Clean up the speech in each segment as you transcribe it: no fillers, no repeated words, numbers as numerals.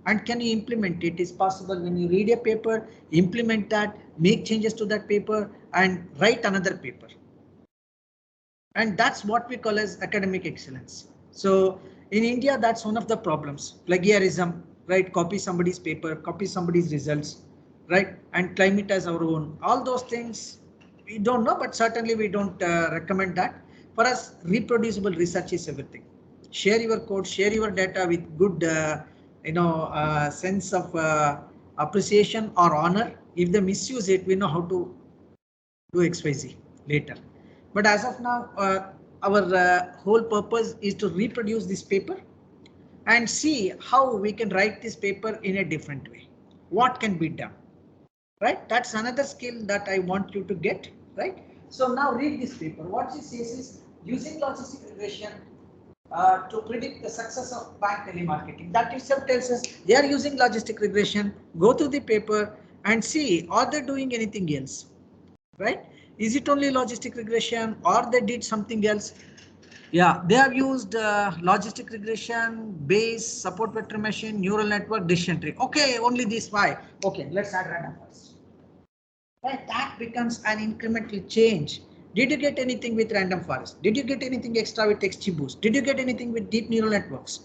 And can you implement it? Is possible when you read a paper, implement that, make changes to that paper and write another paper. And that's what we call as academic excellence. So in India, that's one of the problems. Plagiarism, right? Copy somebody's paper, copy somebody's results, right? And claim it as our own. All those things we don't know, but certainly we don't recommend that. For us, reproducible research is everything. Share your code, share your data with good, sense of appreciation or honor. If they misuse it, we know how to do XYZ later. But as of now, our whole purpose is to reproduce this paper and see how we can write this paper in a different way. What can be done, right? That's another skill that I want you to get, right? So now read this paper. What it says is using logistic regression to predict the success of bank telemarketing. That itself tells us they are using logistic regression. Go through the paper and see, are they doing anything else, right? Is it only logistic regression or they did something else? Yeah, they have used logistic regression, base, support vector machine, neural network, decision tree. Okay, only these 5. Okay, let's add random first. Right, that becomes an incremental change. Did you get anything with random forest? Did you get anything extra with XGBoost? Did you get anything with deep neural networks?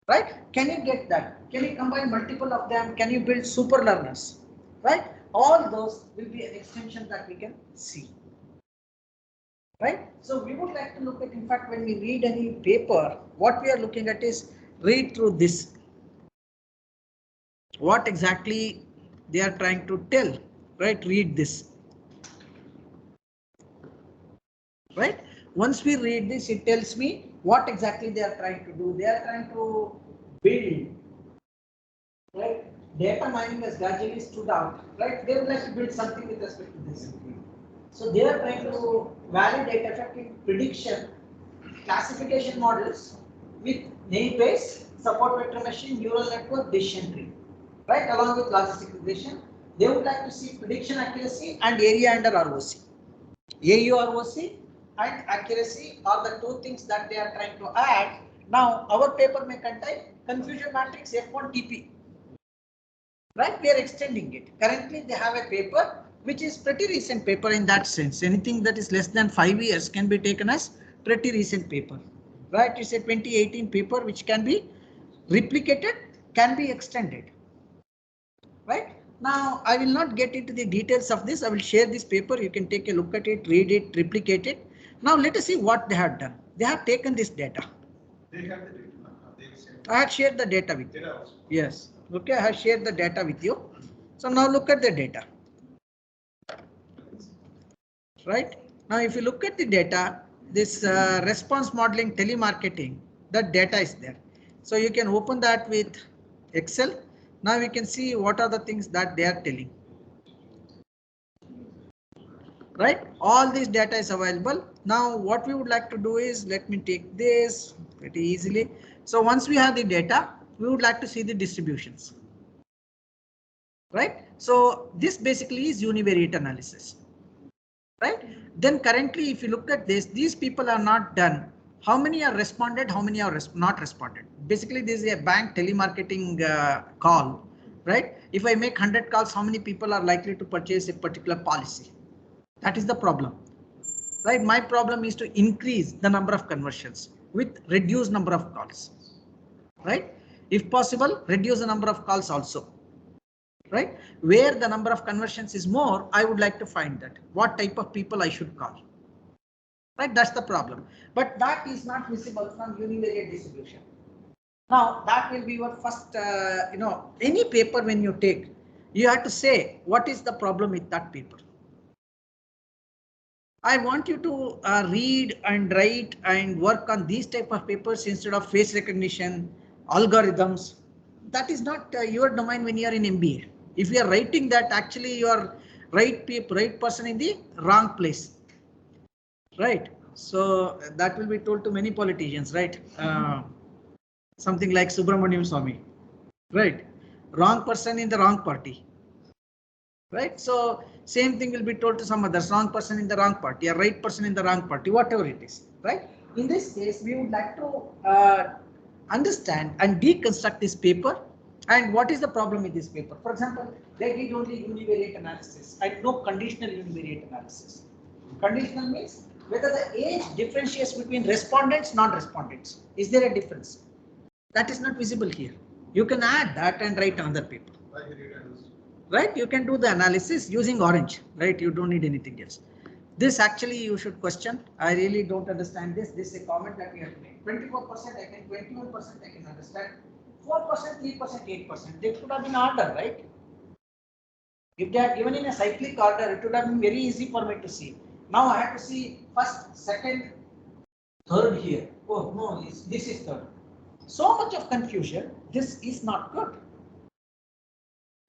Right? Can you get that? Can you combine multiple of them? Can you build super learners? Right? All those will be an extension that we can see. Right? So we would like to look at, in fact, when we read any paper, what we are looking at is read through this. What exactly they are trying to tell, right? Read this. Right? Once we read this, it tells me what exactly they are trying to do. They are trying to build, right? Data mining has gradually stood out, right? They would like to build something with respect to this. So they are trying to validate effective prediction classification models with namespace, support vector machine, neural network, decision tree, right? Along with logistic regression, they would like to see prediction accuracy and area under ROC. AUROC and accuracy are the two things that they are trying to add. Now our paper may contain confusion matrix F1TP. Right, we are extending it. Currently they have a paper which is pretty recent paper in that sense. Anything that is less than 5 years can be taken as pretty recent paper. Right, it's a 2018 paper which can be replicated, can be extended. Right, now I will not get into the details of this. I will share this paper. You can take a look at it, read it, replicate it. Now let us see what they have done. They have taken this data. They have the data. I have shared the data with you. Yes. Okay, I have shared the data with you. So now look at the data. Right. Now if you look at the data, this response modeling telemarketing, that data is there. So you can open that with Excel. Now we can see what are the things that they are telling. Right, all this data is available. Now what we would like to do is, let me take this pretty easily. So once we have the data, we would like to see the distributions. Right, so this basically is univariate analysis. Right, then currently if you look at this, these people are not done. How many are responded, how many are not responded? Basically this is a bank telemarketing call. Right, if I make 100 calls, how many people are likely to purchase a particular policy? That is the problem, right? My problem is to increase the number of conversions with reduced number of calls, right? If possible, reduce the number of calls also, right? Where the number of conversions is more, I would like to find that what type of people I should call, right? That's the problem, but that is not visible from univariate distribution. Now that will be your first, any paper when you take, you have to say what is the problem with that paper. I want you to read and write and work on these type of papers instead of face recognition, algorithms. That is not your domain when you are in MBA. If you are writing that, actually you are right person in the wrong place. Right. So that will be told to many politicians, right? Something like Subramaniam Swami. Right. Wrong person in the wrong party. Right, so same thing will be told to some others, wrong person in the wrong party, a right person in the wrong party, whatever it is. Right, in this case we would like to understand and deconstruct this paper. And what is the problem with this paper? For example, they did only univariate analysis and no conditional univariate analysis. Conditional means whether the age differentiates between respondents, non-respondents. Is there a difference? That is not visible here. You can add that and write another paper. Right? You can do the analysis using orange, right? You don't need anything else. This actually you should question. I really don't understand this. This is a comment that we have to make. 24% I can, 21% I can understand. 4%, 3%, 8%. They could have been order, right? If they are given in a cyclic order, it would have been very easy for me to see. Now I have to see first, second, third here. Oh no, this is third. So much of confusion. This is not good.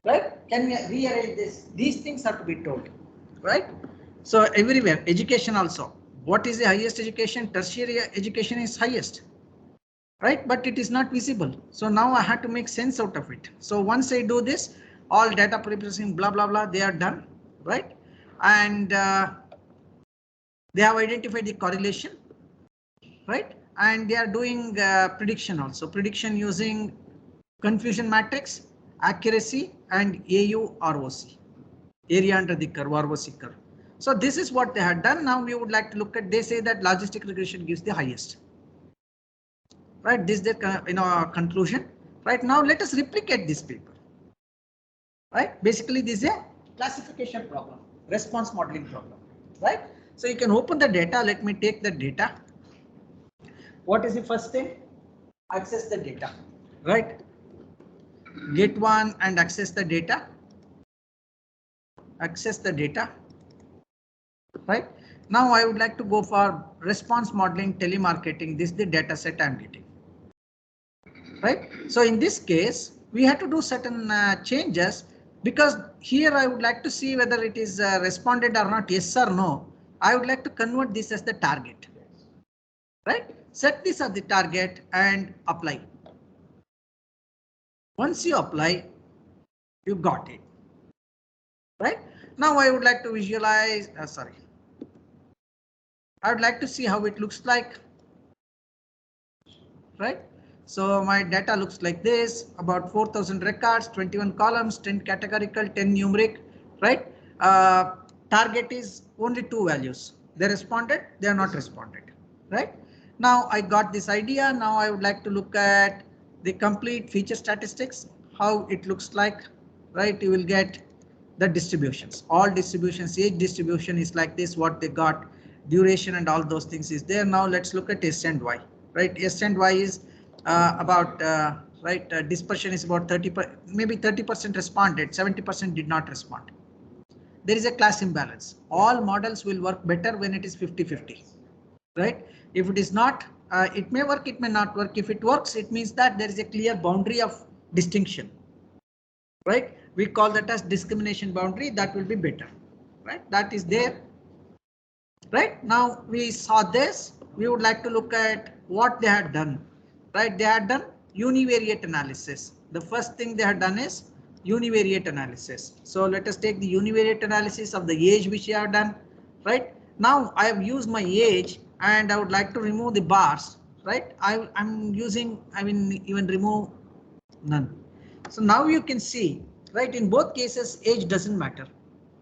Right? Can we rearrange this? These things have to be told. Right? So everywhere, education also. What is the highest education? Tertiary education is highest. Right? But it is not visible. So now I have to make sense out of it. So once I do this, all data preprocessing, blah, blah, blah, they are done. Right? And they have identified the correlation. Right? And they are doing prediction also. Prediction using confusion matrix, accuracy, and AU ROC. Area under the curve, ROC curve. So this is what they had done. Now we would like to look at, they say that logistic regression gives the highest. Right, this is the conclusion. Right, now let us replicate this paper. Right, basically this is a classification problem, response modeling problem. Right, so you can open the data. Let me take the data. What is the first thing? Access the data. Right, get one and access the data. Access the data. Right, now I would like to go for response modeling telemarketing. This is the data set I'm getting. Right, so in this case we have to do certain changes, because here I would like to see whether it is responded or not, yes or no. I would like to convert this as the target. Right, set this as the target and apply. Once you apply, you got it. Right, now I would like to visualize, I would like to see how it looks like. Right, so my data looks like this, about 4,000 records, 21 columns, 10 categorical, 10 numeric. Right, target is only 2 values. They responded, they are not responded. Right, now I got this idea. Now I would like to look at the complete feature statistics, how it looks like. Right, you will get the distributions, all distributions, age distribution is like this, what they got, duration and all those things is there. Now let's look at S and Y. Right, S and Y is about dispersion is about 30, maybe 30% responded, 70% did not respond. There is a class imbalance. All models will work better when it is 50-50. Right, if it is not, it may work, it may not work. If it works, it means that there is a clear boundary of distinction. Right, we call that as discrimination boundary. That will be better. Right, that is there. Right, now we saw this. We would like to look at what they had done. Right, they had done univariate analysis. The first thing they had done is univariate analysis. So let us take the univariate analysis of the age which they have done. Right, now I have used my age and I would like to remove the bars. Right, I'm using, I mean, even remove none. So now you can see, right, in both cases age doesn't matter.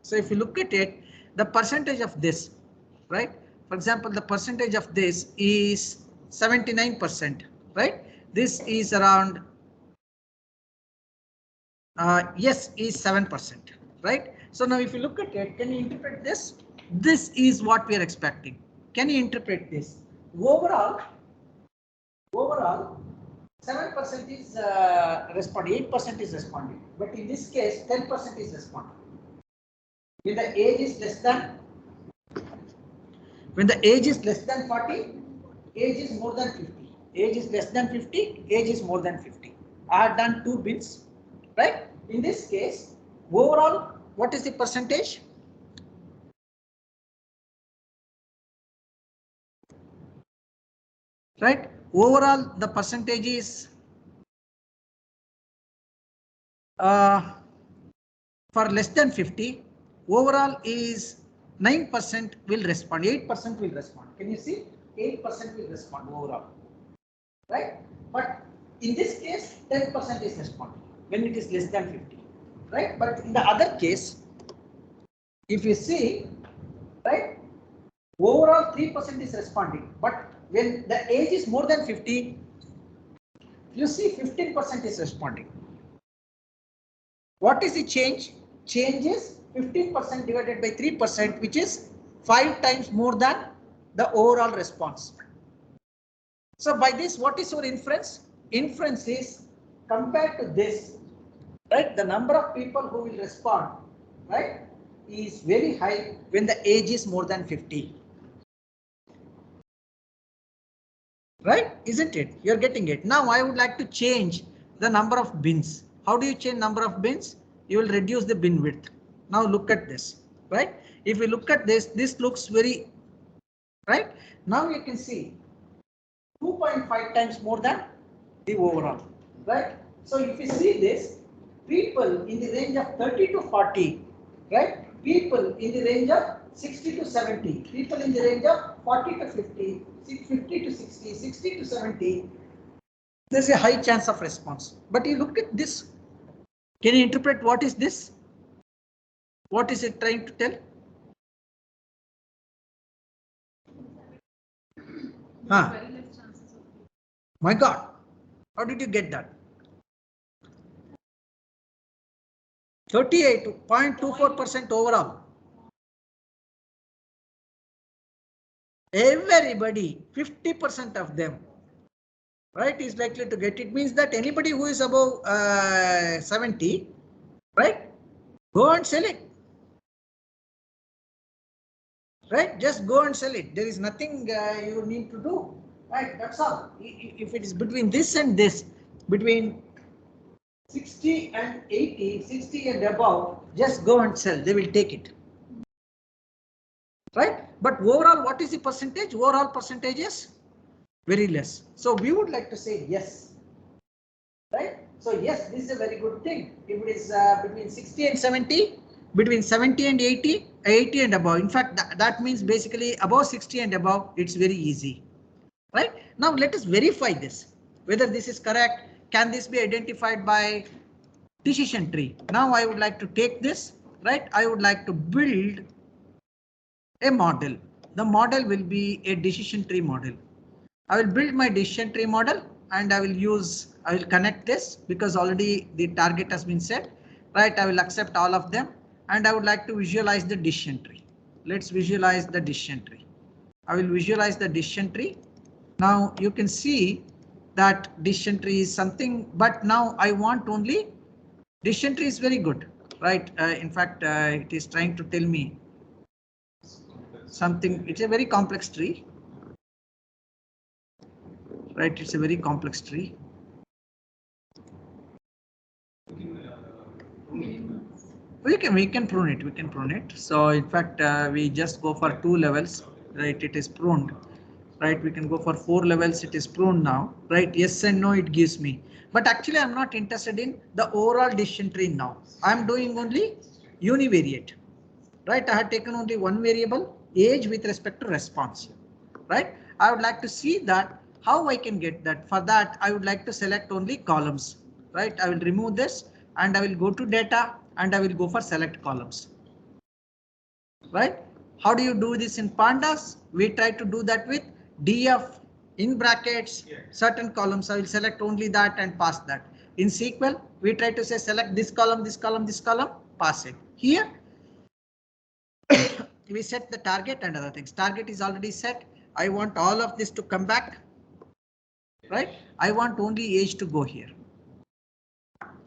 So if you look at it, the percentage of this, right, for example, the percentage of this is 79%. Right, this is around yes, is 7%. Right, so now if you look at it, can you interpret this? This is what we are expecting. Can you interpret this? Overall 7% is responding, 8% is responding, but in this case 10% is responding. When the age is less than 40, age is more than 50. Age is less than 50, age is more than 50. I have done 2 bits. Right, in this case overall what is the percentage? Right, overall the percentage is for less than 50, overall is 9% will respond, 8% will respond. Can you see? 8% will respond overall. Right, but In this case, 10% is responding when it is less than 50, right? But in the other case, if you see, right, overall 3% is responding, but when the age is more than 50, you see 15% is responding. What is the change? Change is 15% divided by 3%, which is 5 times more than the overall response. So by this, what is your inference? Inference is compared to this, right? The number of people who will respond, right, is very high when the age is more than 50. Right? Isn't it? You're getting it. Now I would like to change the number of bins. How do you change number of bins? You will reduce the bin width. Now look at this, right? If we look at this, this looks very, right? Now you can see 2.5 times more than the overall, right? So if you see this, people in the range of 30 to 40, right? People in the range of 60 to 70, people in the range of 40 to 50, 50 to 60, 60 to 70, there's a high chance of response. But you look at this, can you interpret what is this? What is it trying to tell? Huh? My God, how did you get that? 38.24% overall. Everybody, 50% of them, right, is likely to get it. Means that anybody who is above 70, right, go and sell it. Right, just go and sell it. There is nothing you need to do. Right, that's all. If it is between this and this, between 60 and 80, 60 and above, just go and sell. They will take it. Right, but overall, what is the percentage? Overall percentage is very less. So we would like to say yes. Right, so yes, this is a very good thing. If it is between 60 and 70, between 70 and 80, 80 and above. In fact, that means basically above 60 and above, it's very easy. Right, now let us verify this, whether this is correct. Can this be identified by decision tree? Now I would like to take this, right? I would like to build a model. The model will be a decision tree model. I will build my decision tree model and I will connect this because already the target has been set, right? I will accept all of them and I would like to visualize the decision tree. Let's visualize the decision tree. I will visualize the decision tree. Now you can see that decision tree is something, but now I want only decision tree is very good, right? In fact, it is trying to tell me something. It's a very complex tree. Right, it's a very complex tree. We can prune it. So in fact, we just go for 2 levels, right? It is pruned, right? We can go for 4 levels. It is pruned now, right? Yes and no it gives me, but actually I'm not interested in the overall decision tree now. I'm doing only univariate, right? I have taken only one variable, age, with respect to response, right? I would like to see that how I can get that. For that, I would like to select only columns, right? I will remove this and I will go to data and I will go for select columns, right? How do you do this in pandas? We try to do that with df in brackets, certain columns. I will select only that and pass that. In SQL, we try to say select this column, this column, this column, pass it. Here, we set the target and other things. Target is already set. I want all of this to come back, right? I want only age to go here,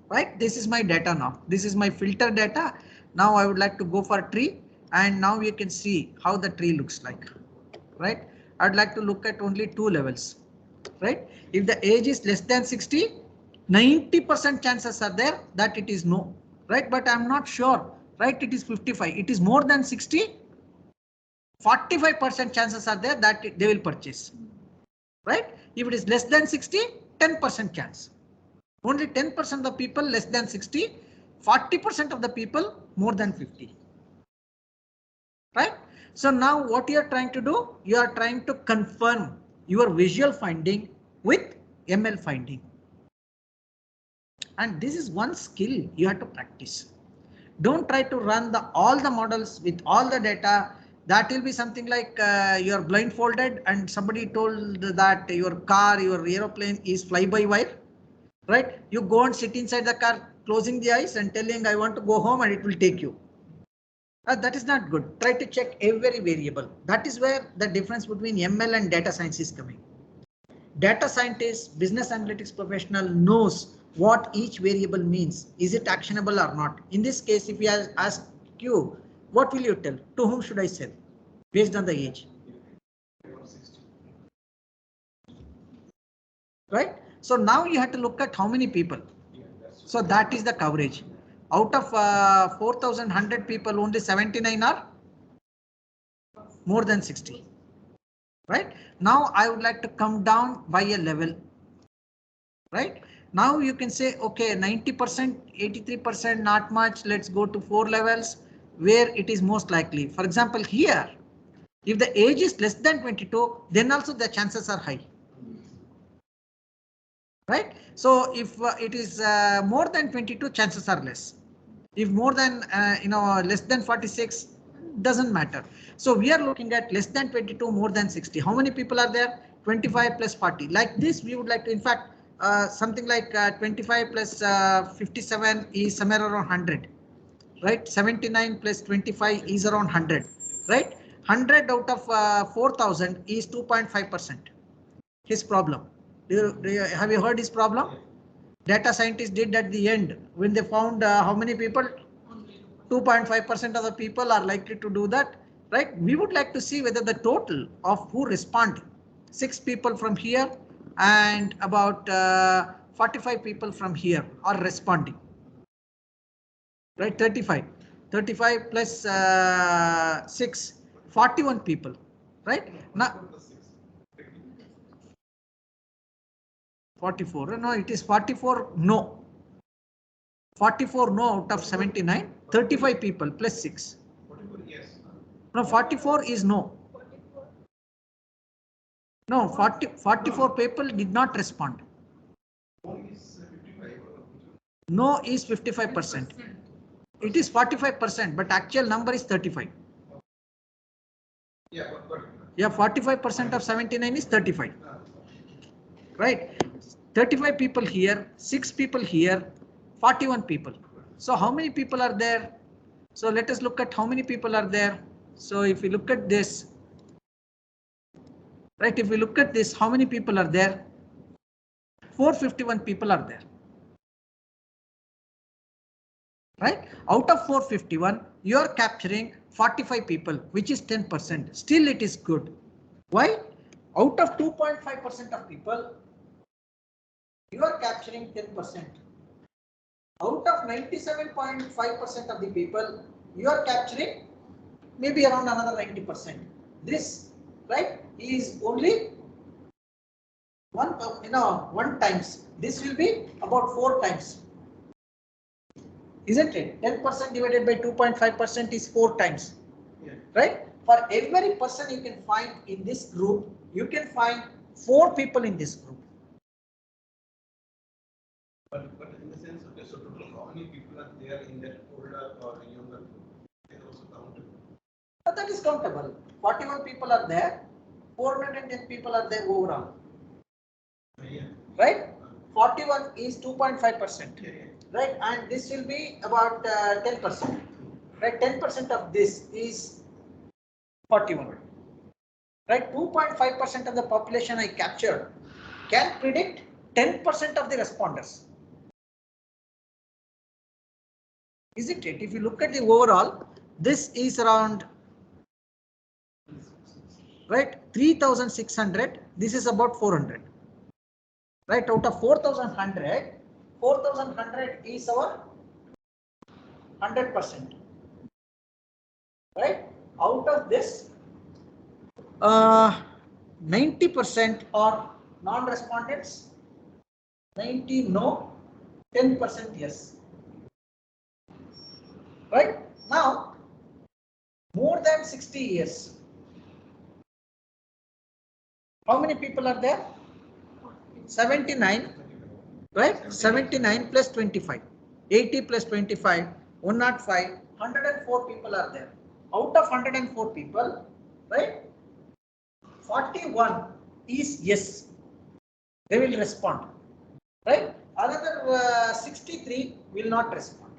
right? This is my data now. This is my filter data. Now I would like to go for tree and now you can see how the tree looks like, right? I'd like to look at only 2 levels, right? If the age is less than 60, 90% chances are there that it is no, right? But I'm not sure, right? It is 55. It is more than 60. 45% chances are there that they will purchase, right? If it is less than 60, 10% chance. Only 10% of the people less than 60, 40% of the people more than 50. Right? So now what you are trying to do, you are trying to confirm your visual finding with ML finding. And this is one skill you have to practice. Don't try to run all the models with all the data. That will be something like you're blindfolded and somebody told that your car, your aeroplane is fly by wire, right? You go and sit inside the car, closing the eyes and telling I want to go home and it will take you. That is not good. Try to check every variable. That is where the difference between ML and data science is coming. Data scientist, business analytics professional knows what each variable means. Is it actionable or not? In this case, if we ask you, what will you tell? To whom should I sell? Based on the age. Right? So now you have to look at how many people. So that is the coverage. Out of 4,100 people, only 79 are more than 60. Right? Now I would like to come down by a level. Right? Now you can say, okay, 90%, 83%, not much. Let's go to 4 levels where it is most likely. For example, here, if the age is less than 22, then also the chances are high. Right? So if it is more than 22, chances are less. If more than, less than 46, doesn't matter. So we are looking at less than 22, more than 60. How many people are there? 25 plus 40. Like this, we would like to, in fact, something like 25 plus 57 is somewhere around 100. Right? 79 plus 25 is around 100. Right? 100 out of 4,000 is 2.5%. His problem. Have you heard his problem? Data scientists did at the end when they found how many people? 2.5% of the people are likely to do that, right? We would like to see whether the total of who respond, 6 people from here and about 45 people from here are responding, right? 35 plus 6, 41 people, right? Now 44, no, it is 44, no. 44 no out of 79, 35 people plus 6. 44 yes. No, 44 is no. No, 44 people did not respond. No is 55%. It is 45%, but actual number is 35. Yeah, 45% of 79 is 35. Right? 35 people here, 6 people here, 41 people. So how many people are there? So let us look at how many people are there. So if we look at this, right, if we look at this, how many people are there? 451 people are there. Right? Out of 451, you are capturing 45 people, which is 10%. Still it is good. Why? Out of 2.5% of people, you are capturing 10%. Out of 97.5% of the people, you are capturing maybe around another 90%. This, right, is only one times. This will be about 4 times. Isn't it? 10% divided by 2.5% is 4 times. Yeah. Right? For every person you can find in this group, you can find 4 people in this group. But in the sense, okay, so total how many people are there in that older or younger group? They are also countable. That is countable. 41 people are there. 410 people are there overall. Yeah. Right? 41 is 2.5%. Yeah. Right? And this will be about 10%. Right? 10% of this is 41. Right? 2.5% of the population I captured can predict 10% of the responders. Isn't it? If you look at the overall, this is around, right, 3,600. This is about 400. Right? Out of 4,100, 4,100 is our 100%. Right? Out of this, 90% are non-respondents, 90 no, 10% yes. Right? Now, more than 60 years. How many people are there? 79. right? 79 plus 25, 80 plus 25, 105, 104 people are there. Out of 104 people, right? 41 is yes, they will respond, right? Another 63 will not respond.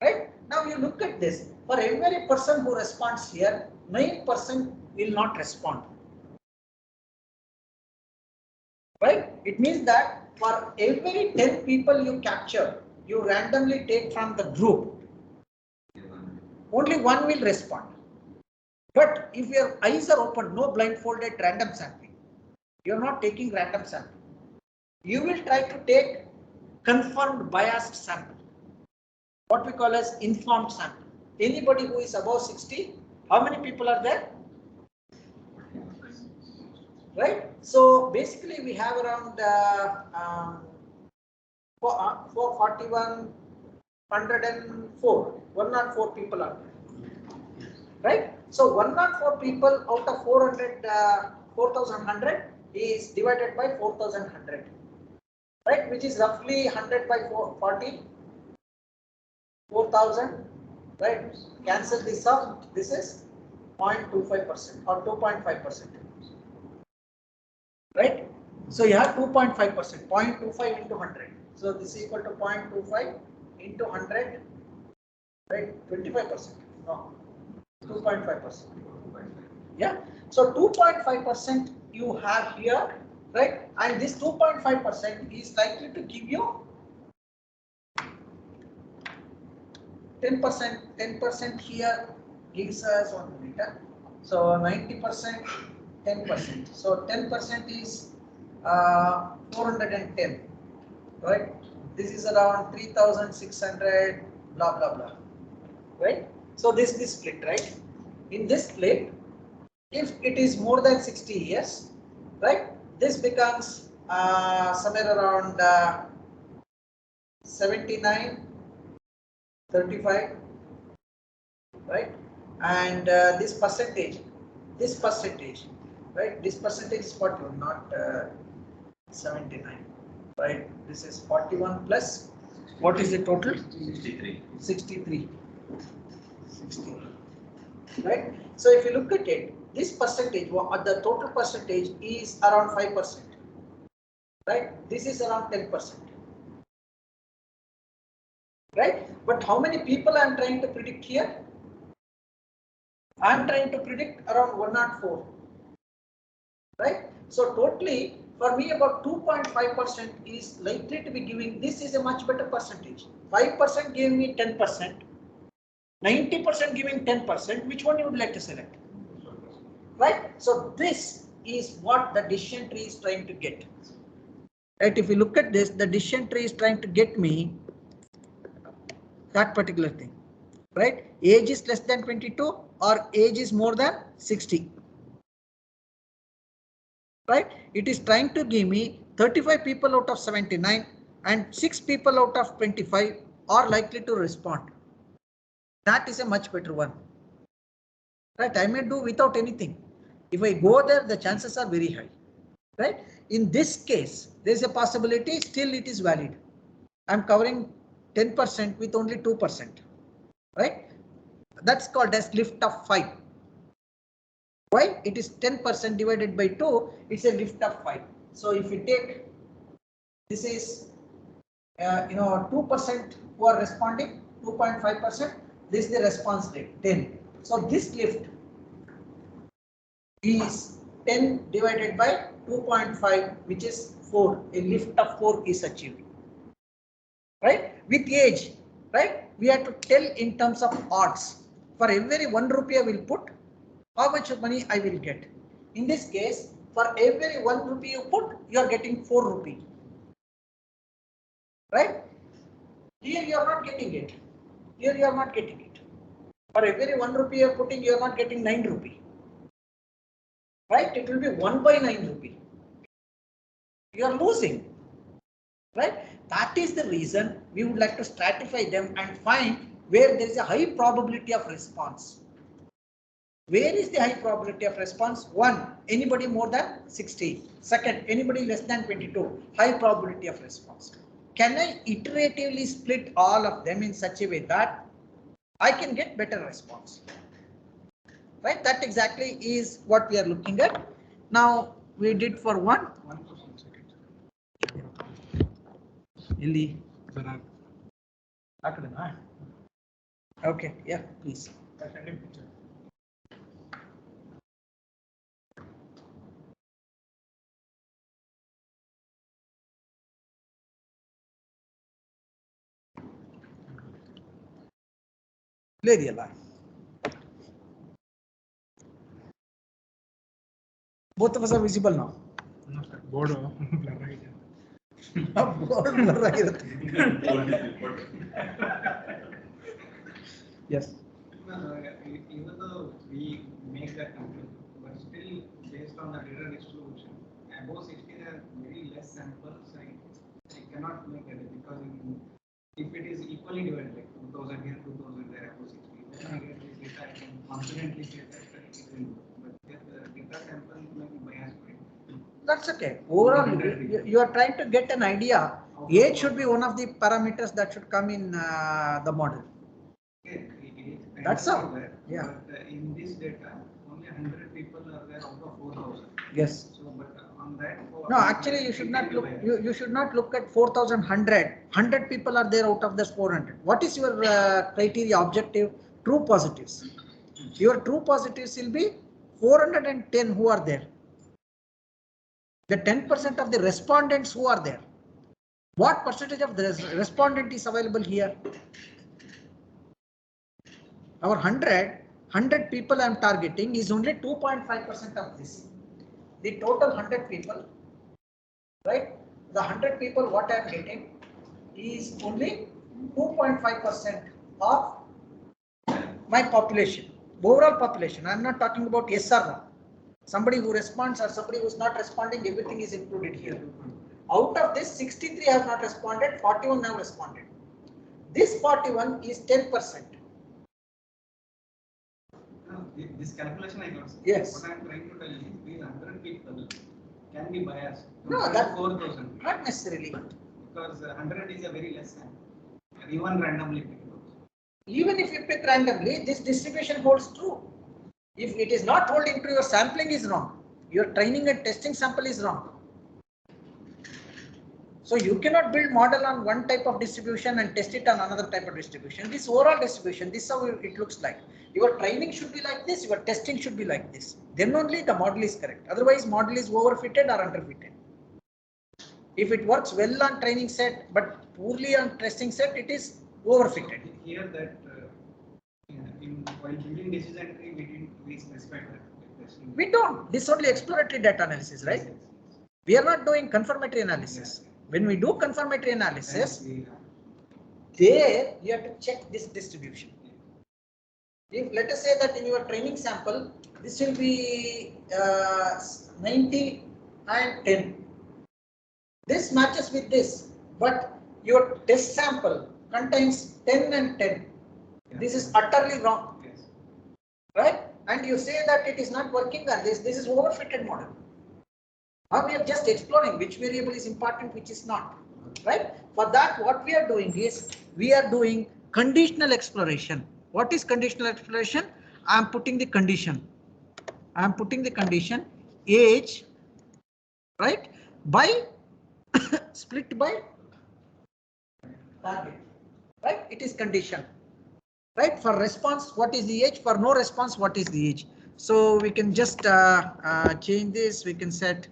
Right? Now you look at this. For every person who responds here, 9% will not respond. Right? It means that for every 10 people you capture, you randomly take from the group, only one will respond. But if your eyes are open, no blindfolded random sampling, you're not taking random sample. You will try to take confirmed biased sample, what we call as informed sample. Anybody who is above 60, how many people are there? Right? So basically we have around 441, 104, 104 people are there. Right? So 104 people out of 400, 4100 is divided by 4100. Right? Which is roughly 100 by 40, 4000. Right? Cancel this out. This is 0.25% or 2.5%. Right? So you have 2.5%, 0.25 into 100. So this is equal to 0.25 into 100, right? 25%. No, 2.5%. Yeah. So 2.5% you have here, right? And this 2.5% is likely to give you 10%. 10% here gives us 1 minute. So 90%, 10%. So 10% is 410, right? This is around 3600, blah blah blah, right? So this split, right? In this split, if it is more than 60 years, right? This becomes somewhere around 79, 35, right? And this percentage, right? This percentage is 41, not 79, right? This is 41 plus, what is the total? 63. 63. 60. Right? So if you look at it, this percentage, the total percentage is around 5%. Right? This is around 10%. Right? But how many people I am trying to predict here? I am trying to predict around 104. Right? So totally, for me, about 2.5% is likely to be giving. This is a much better percentage. 5% giving me 10%. 90% giving 10%. Which one you would like to select? Right? So this is what the decision tree is trying to get. Right? If you look at this, the decision tree is trying to get me that particular thing. Right? Age is less than 22 or age is more than 60. Right? It is trying to give me 35 people out of 79 and 6 people out of 25 are likely to respond. That is a much better one. Right? I may do without anything. If I go there, the chances are very high. Right? In this case, there is a possibility still it is valid. I'm covering 10% with only 2%. Right? That's called as lift of 5. Why? It is 10% divided by 2. It's a lift of 5. So if you take, this is 2% who are responding, 2.5%. This is the response rate, 10. So this lift is 10 divided by 2.5, which is 4. A lift of 4 is achieved. Right? With age, right? We have to tell in terms of odds. For every 1 rupee I will put, how much money I will get. In this case, for every 1 rupee you put, you are getting 4 rupee. Right? Here you are not getting it. Here you are not getting it. For every 1 rupee you are putting, you are not getting 9 rupee. Right? It will be 1 by 9 rupee. You are losing. Right? That is the reason we would like to stratify them and find where there is a high probability of response. Where is the high probability of response? 1. Anybody more than 60. Second, anybody less than 22. High probability of response. Can I iteratively split all of them in such a way that I can get better response? Right? That exactly is what we are looking at. Now we did for one. One question, second. Illy. Okay, yeah, please. Play the alarm. Both of us are visible now. No, sir. Board blur board blur Yes. Even though we make that conclusion, but still based on the data distribution, above 60 there are very less samples. I cannot make it because if it is equally divided, like 2000 here, 2000 there, above 60, then I get this data, I can confidently say that it will do. But if the data sample may be biased. That's okay. Overall, you are trying to get an idea. Age should be one of the parameters that should come in the model. Okay, that's all. Yeah. But in this data, only 100 people are there out of 4,000. Yes. So, but on that. No, actually, you should not look. You should not look at 4,100. 100 people are there out of this 400. What is your criteria objective? True positives. Your true positives will be 410 who are there. The 10% of the respondents who are there. What percentage of the respondent is available here? Our 100 people I am targeting is only 2.5% of this. The total 100 people, right? The 100 people what I am getting is only 2.5% of my population, overall population. I am not talking about yes or no. Somebody who responds or somebody who is not responding, everything is included here. Out of this, 63 have not responded, 41 have responded. This 41 is 10%. This calculation I got. Yes. What I am trying to tell you is these 100 people can be biased. No, that 4,000. Not necessarily. Because 100 is a very less sample. Even randomly picked. Even if you pick randomly, this distribution holds true. If it is not holding true, your sampling is wrong. Your training and testing sample is wrong. So you cannot build model on one type of distribution and test it on another type of distribution. This overall distribution, this is how it looks like. Your training should be like this, your testing should be like this. Then only the model is correct. Otherwise, model is overfitted or underfitted. If it works well on training set, but poorly on testing set, it is overfitted. So here that while building decision tree, we specify that. We don't. This is only exploratory data analysis, right? We are not doing confirmatory analysis. When we do confirmatory analysis, there you have to check this distribution. If let us say that in your training sample, this will be 90 and 10. This matches with this, but your test sample contains 10 and 10. This is utterly wrong, right? And you say that it is not working on this. This is overfitted model. Now we are just exploring which variable is important, which is not, right? For that, what we are doing is we are doing conditional exploration. What is conditional exploration? I am putting the condition. I am putting the condition age, right, by split by target, right? It is condition, right? For response, what is the age? For no response, what is the age? So we can just change this. We can set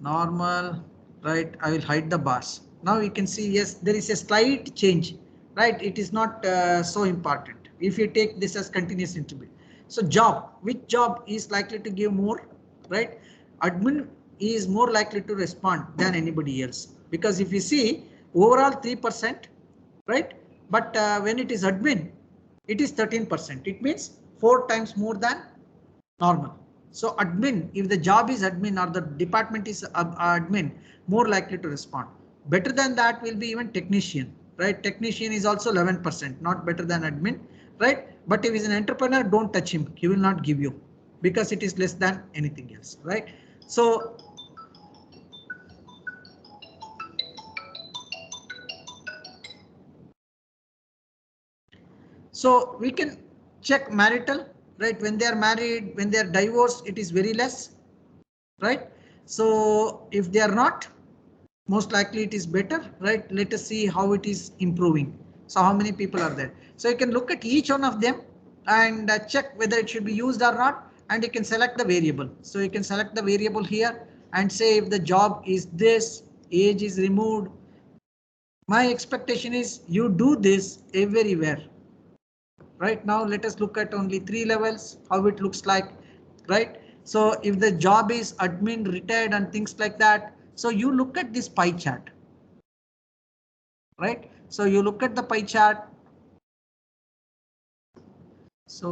normal, right? I will hide the bars. Now we can see, yes, there is a slight change, right? It is not so important if you take this as continuous interval. So job, which job is likely to give more, right? Admin is more likely to respond than anybody else, because if you see overall 3%, right? But when it is admin, it is 13%. It means 4 times more than normal. So admin, if the job is admin or the department is admin, more likely to respond. Better than that will be even technician, right? Technician is also 11%, not better than admin. right? But if he's an entrepreneur, don't touch him. He will not give you because it is less than anything else, right? So we can check marital, right? When they are married, when they are divorced, it is very less, right? So if they are not, most likely it is better, right? Let us see how it is improving. So how many people are there? So you can look at each one of them and check whether it should be used or not, and you can select the variable. So you can select the variable here and say if the job is this, age is removed. My expectation is you do this everywhere. Right now, let us look at only 3 levels, how it looks like, right? So if the job is admin, retired and things like that, so you look at this pie chart, right? So you look at the pie chart. So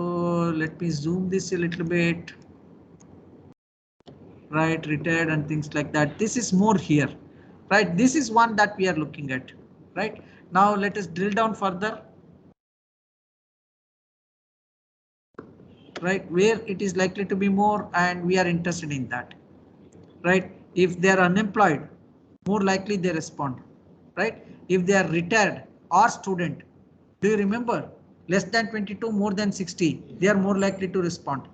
let me zoom this a little bit, right? Retired and things like that. This is more here, right? This is one that we are looking at, right? Now let us drill down further, right? Where it is likely to be more and we are interested in that, right? If they are unemployed, more likely they respond, right? If they are retired or student, do you remember less than 22, more than 60, they are more likely to respond,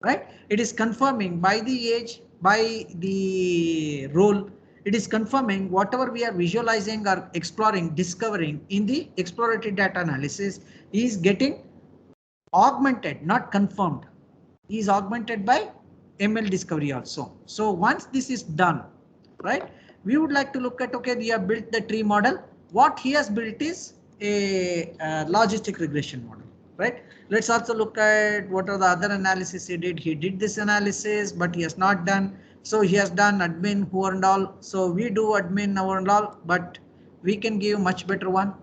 right? It is confirming by the age, by the role, it is confirming whatever we are visualizing or exploring, discovering in the exploratory data analysis is getting augmented, not confirmed, is augmented by ML discovery also. So once this is done, right, we would like to look at, okay, we have built the tree model. What he has built is a logistic regression model, right? Let's also look at what are the other analysis he did. He did this analysis, but he has not done. So he has done admin, who and all. So we do admin, who and all, but we can give much better one,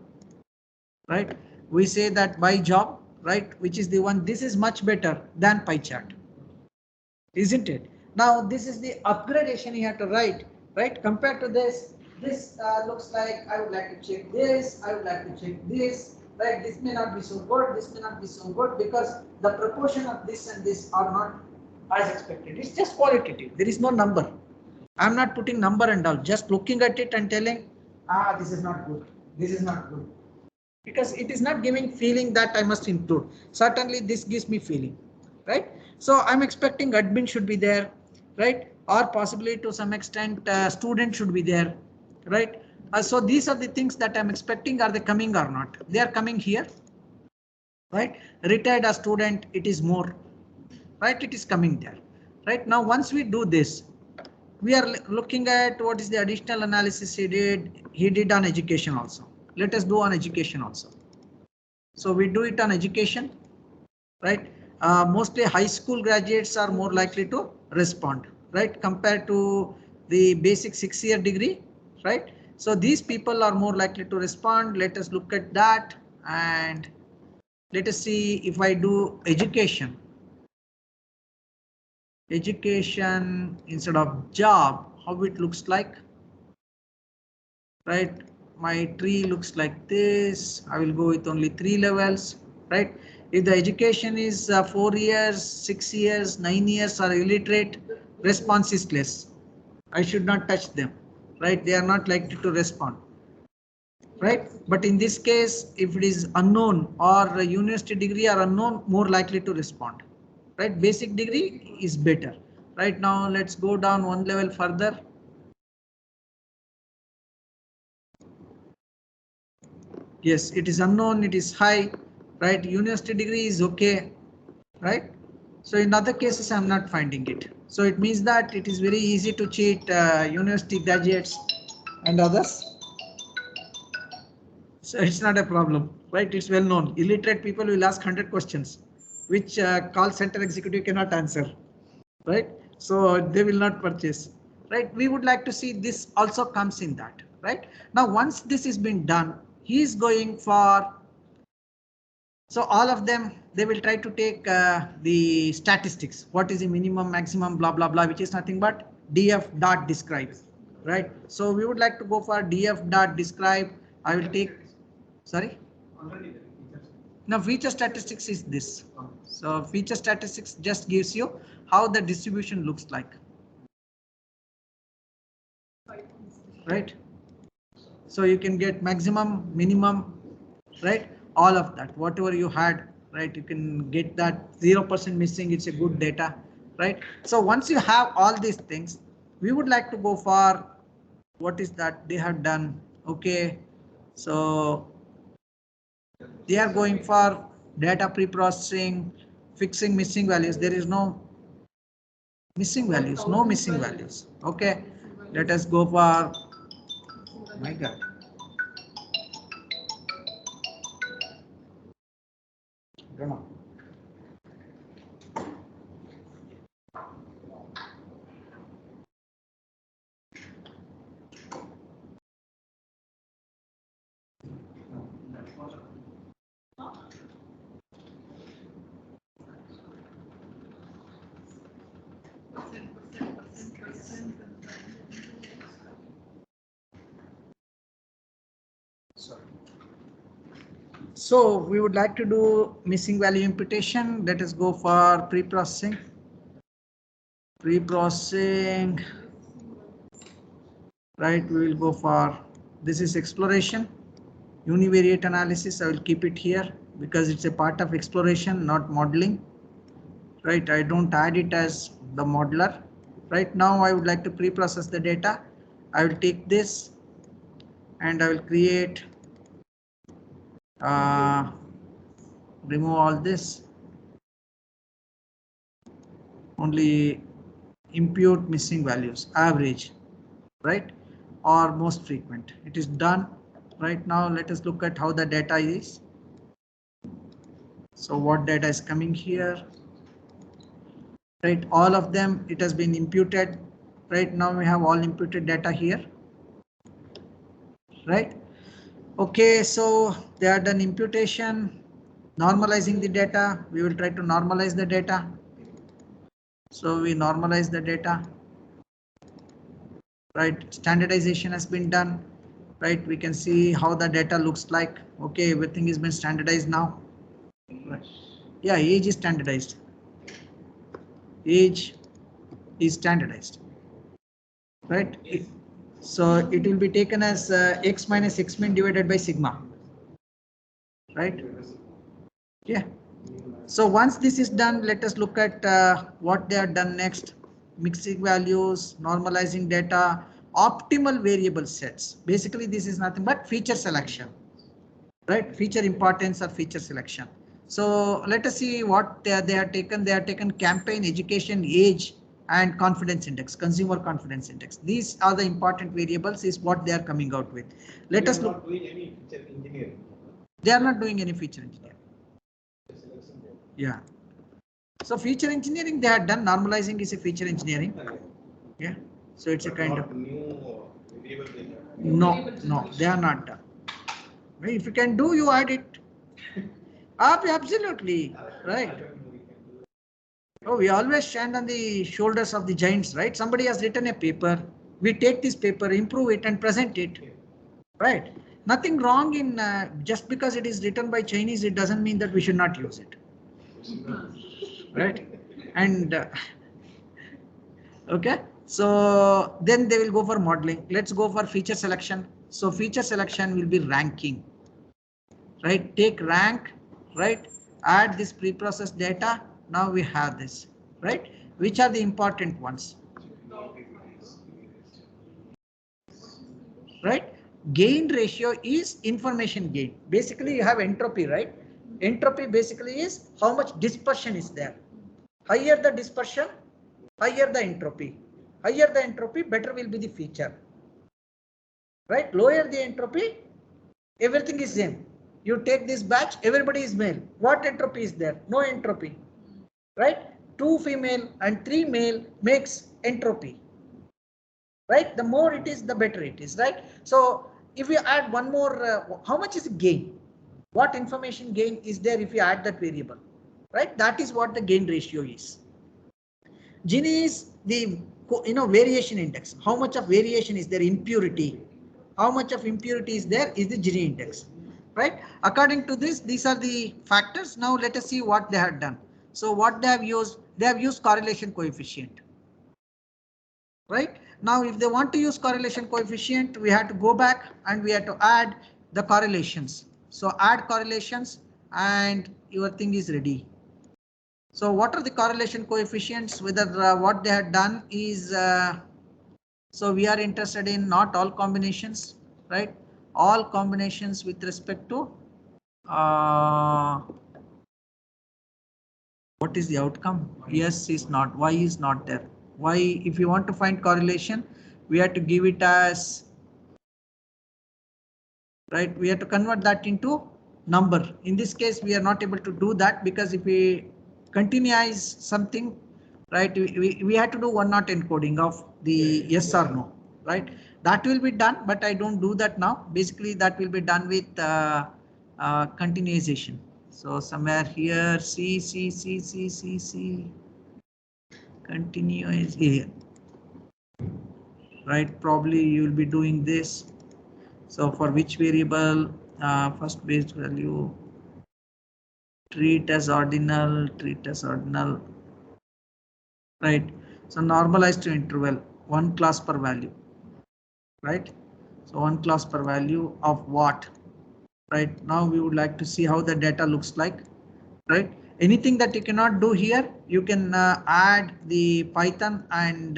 right? We say that by job, right, which is the one, this is much better than pie chart, isn't it? Now this is the upgradation you have to write, right? Compared to this, this looks like I would like to check this, I would like to check this, right? This may not be so good, this may not be so good because the proportion of this and this are not as expected. It's just qualitative. There is no number. I'm not putting number and all, just looking at it and telling, this is not good. This is not good. Because it is not giving feeling that I must include. Certainly this gives me feeling, right? So I'm expecting admin should be there, right? Or possibly to some extent student should be there, right? So these are the things that I'm expecting. Are they coming or not? They are coming here, right? Retired as student, it is more, right? It is coming there, right? Now once we do this, we are looking at what is the additional analysis he did. He did on education also. Let us do on education also. So we do it on education, right? Mostly high school graduates are more likely to respond, right? Compared to the basic 6-year degree, right? So these people are more likely to respond. Let us look at that and let us see if I do education. Education instead of job, how it looks like, right? My tree looks like this. I will go with only 3 levels, right? If the education is 4 years, 6 years, 9 years or illiterate, response is less. I should not touch them, right? They are not likely to respond, right? But in this case, if it is unknown or a university degree are unknown, more likely to respond, right? Basic degree is better. Right now, let's go down one level further. Yes, it is unknown, it is high, right? University degree is okay, right? So in other cases, I'm not finding it. So it means that it is very easy to cheat university graduates and others. So it's not a problem, right? It's well known. Illiterate people will ask 100 questions, which call center executive cannot answer, right? So they will not purchase, right? We would like to see this also comes in that, right? Now, once this is been done, he is going for, so all of them, they will try to take the statistics. What is the minimum, maximum, blah, blah, blah, which is nothing but df dot describe, right? So we would like to go for df dot describe. I will take, sorry. Now feature statistics is this. So feature statistics just gives you how the distribution looks like. Right? So you can get maximum, minimum, right? All of that, whatever you had, right? You can get that 0% missing. It's a good data, right? So once you have all these things, we would like to go for what is that they have done. Okay, so they are going for data pre-processing, fixing missing values. There is no missing values, no missing values. Okay, let us go for, my God. Don't know. Sorry. So we would like to do missing value imputation. Let us go for pre-processing. Pre-processing. Right, we will go for, this is exploration. Univariate analysis, I will keep it here because it's a part of exploration, not modeling. Right, I don't add it as the modeler. Right now I would like to pre-process the data. I will take this and I will create, remove all this, only impute missing values, average, right, or most frequent. It is done. Right now let us look at how the data is. So what data is coming here? Right, all of them, it has been imputed. Right now we have all imputed data here. Right. Okay, so they are done imputation, normalizing the data. We will try to normalize the data. So we normalize the data. Right, standardization has been done. Right, we can see how the data looks like. Okay, everything has been standardized now. Right. Yeah, age is standardized. Age is standardized. Right. So it will be taken as x minus x min divided by sigma. Right. Yeah. So once this is done, let us look at what they are done next. Mixing values, normalizing data, optimal variable sets. Basically, this is nothing but feature selection, right? Feature importance or feature selection. So let us see what they are taken. They are taken campaign, education, age, and confidence index, consumer confidence index. These are the important variables is what they are coming out with. Let us look. Doing any feature engineering. They are not doing any feature engineering. Yeah. So feature engineering they had done. Normalizing is a feature engineering. Yeah. So it's a kind of new variable. No, they are not done. If you can do, you add it. Absolutely right. Oh, we always stand on the shoulders of the giants, right? Somebody has written a paper. We take this paper, improve it, and present it. Right. Nothing wrong in just because it is written by Chinese, it doesn't mean that we should not use it. Right. And okay. So then they will go for modeling. Let's go for feature selection. So feature selection will be ranking. Right. Take rank. Right. Add this pre-processed data. Now we have this. Right. Which are the important ones? Right. Gain ratio is information gain. Basically, you have entropy, right? Entropy basically is how much dispersion is there. Higher the dispersion, higher the entropy. Higher the entropy, better will be the feature. Right? Lower the entropy, everything is same. You take this batch, everybody is male. What entropy is there? No entropy. Right? 2 female and 3 male makes entropy. Right? The more it is, the better it is. Right? So if you add one more, how much is gain? What information gain is there if you add that variable? Right? That is what the gain ratio is. Gini is the variation index. How much of variation is there? Impurity. How much of impurity is there is the Gini index. right? According to this, these are the factors. Now let us see what they have done. So what they have used correlation coefficient. Right now, if they want to use correlation coefficient, we have to go back and we have to add the correlations. So add correlations and your thing is ready. So what are the correlation coefficients? Whether what they had done is so we are interested in not all combinations, right? All combinations with respect to what is the outcome? Yes is not, Y is not there. Y, if you want to find correlation, we have to give it as, right? We have to convert that into number. In this case, we are not able to do that because if we continuize something, right, we have to do one not encoding of the yes or no, right? That will be done, but I don't do that now. Basically, that will be done with continuization. So somewhere here, C, continue is here, right? Probably you will be doing this. So for which variable, first base value, treat as ordinal, right? So normalized to interval, one class per value, right? So one class per value of what, right? Now we would like to see how the data looks like, right? Anything that you cannot do here, you can add the Python and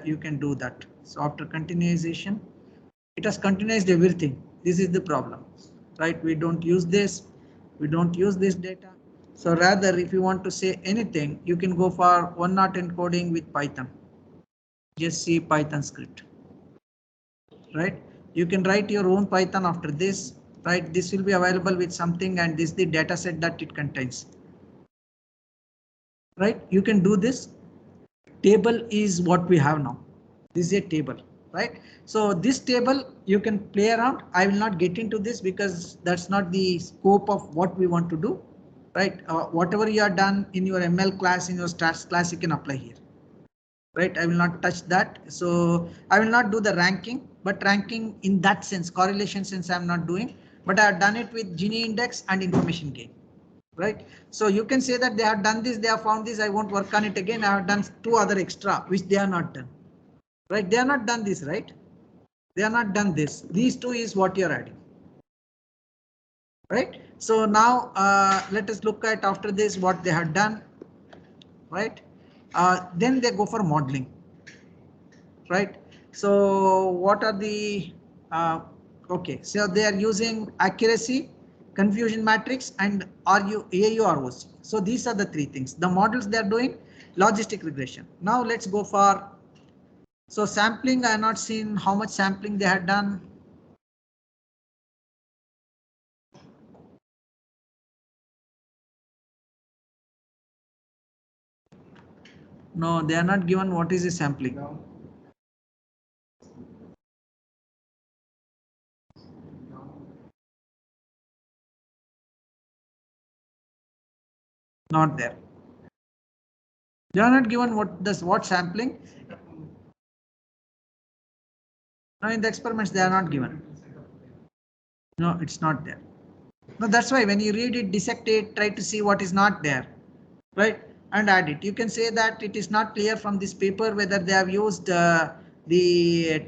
you can do that. So after continuization, it has continuized everything. This is the problem, right? We don't use this. We don't use this data. So rather, if you want to say anything, you can go for one not encoding with Python. Just see Python script, right? You can write your own Python after this, right? This will be available with something and this is the data set that it contains, right? You can do this. Table is what we have now. This is a table, right? So this table you can play around. I will not get into this because that's not the scope of what we want to do, right? Whatever you are done in your ML class, in your stats class, you can apply here, right? I will not touch that. So I will not do the ranking, but ranking in that sense, correlation sense, I'm not doing, but I have done it with Gini index and information gain. Right. So you can say that they have done this, they have found this, I won't work on it again. I have done two other extra, which they are not done. Right. They are not done this, right? They are not done this. These two is what you're adding. Right. So now let us look at after this what they have done. Right. Then they go for modeling. Right. So what are the okay, so they are using accuracy, confusion matrix and AUROC. So these are the three things. The models they are doing logistic regression. Now let's go for, so sampling. I have not seen how much sampling they had done. No, they are not given what is the sampling. Not there. They are not given what sampling. No, in the experiments they are not given. No, it's not there. No, that's why when you read it, dissect it, try to see what is not there, right? And add it. You can say that it is not clear from this paper whether they have used the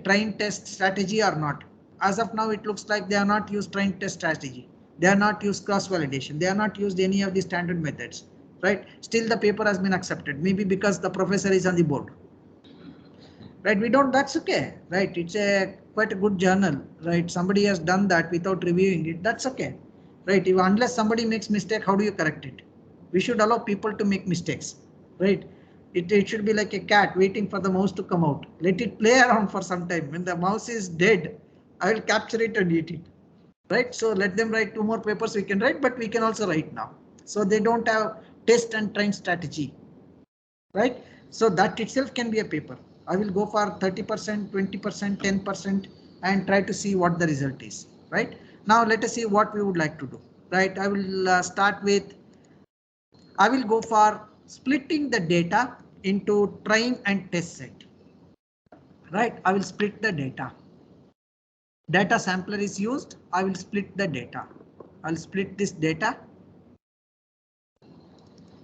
train test strategy or not. As of now, it looks like they are not used train test strategy. They are not used cross validation. They are not used any of the standard methods, right? Still the paper has been accepted, maybe because the professor is on the board. Right, we don't, that's okay, right? It's a quite a good journal, right? Somebody has done that without reviewing it, that's okay, right? If, unless somebody makes mistake, how do you correct it? We should allow people to make mistakes, right? It should be like a cat waiting for the mouse to come out. Let it play around for some time. When the mouse is dead, I will capture it and eat it, right? So let them write two more papers we can write, but we can also write now. So they don't have test and train strategy, right? So that itself can be a paper. I will go for 30%, 20%, 10% and try to see what the result is, right? Now let us see what we would like to do, right? I will start with, I will go for splitting the data into train and test set, right? I will split the data. Data sampler is used. I will split the data, I'll split this data.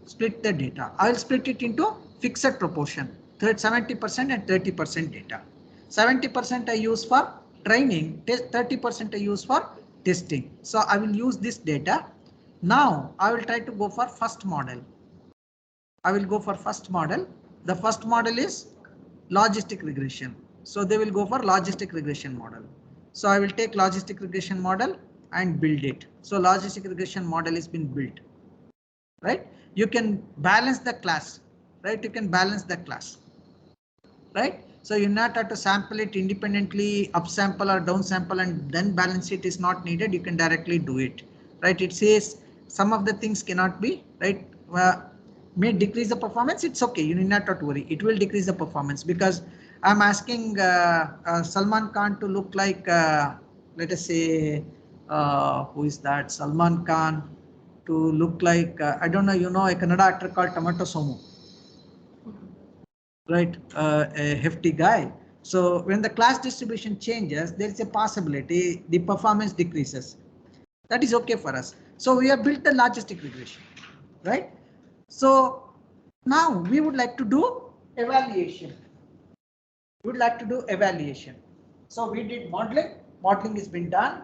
Split the data. I will split it into fixed proportion. 70% and 30% data. 70% I use for training, 30% I use for testing. So I will use this data. Now I will try to go for first model. I will go for first model. The first model is logistic regression. So they will go for logistic regression model. So I will take logistic regression model and build it. So logistic regression model is been built. Right? You can balance the class, right? You can balance the class, right? So you not have to sample it independently, up sample or down sample and then balance it is not needed. You can directly do it, right? It says some of the things cannot be, right? May decrease the performance. It's okay. You need not have to worry. It will decrease the performance because I'm asking Salman Khan to look like, let us say, who is that? Salman Khan to look like, I don't know, you know, a Kannada actor called Tomato Somu, right? A hefty guy. So when the class distribution changes, there is a possibility the performance decreases. That is okay for us. So we have built the logistic regression, right? So now we would like to do evaluation. We would like to do evaluation. So we did modeling. Modeling has been done,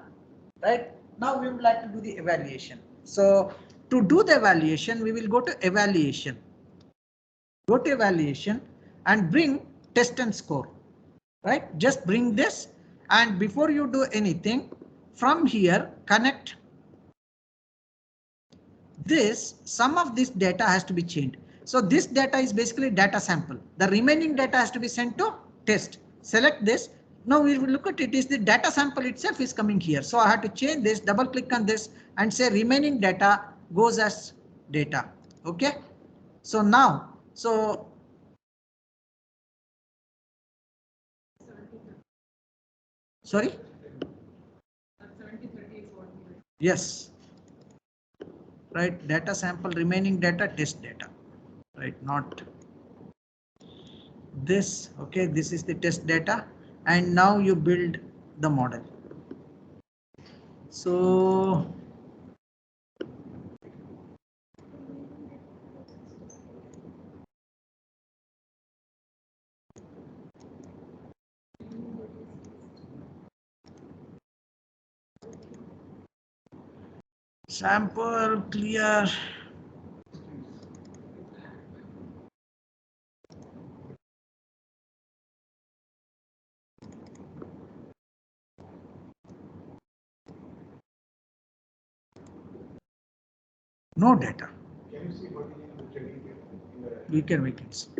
right? Now we would like to do the evaluation. So to do the evaluation, we will go to evaluation. Go to evaluation and bring test and score, right? Just bring this, and before you do anything, from here connect this. Some of this data has to be changed. So this data is basically data sample. The remaining data has to be sent to test. Select this. Now we will look at it. Is the data sample itself is coming here. So I have to change this, double click on this and say remaining data goes as data. Okay. So now, so sorry. Yes. Right. Data sample, remaining data, test data. Right. Not this. Okay. This is the test data. And now you build the model. So sample clear. No data. Can you see what is in the training data? We can see.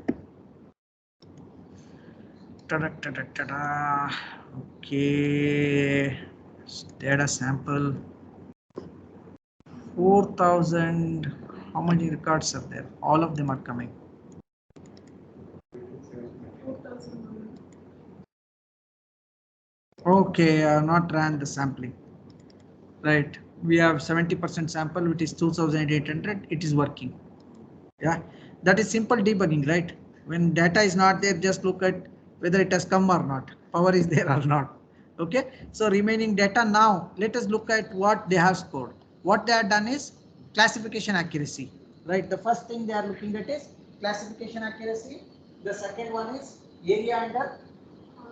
Okay. Data sample 4,000. How many records are there? All of them are coming. Okay, I have not ran the sampling. Right, we have 70% sample, which is 2,800. It is working. Yeah, that is simple debugging, right? When data is not there, just look at whether it has come or not. Power is there or not. Okay, so remaining data. Now let us look at what they have scored. What they have done is classification accuracy, right? The first thing they are looking at is classification accuracy. The second one is area under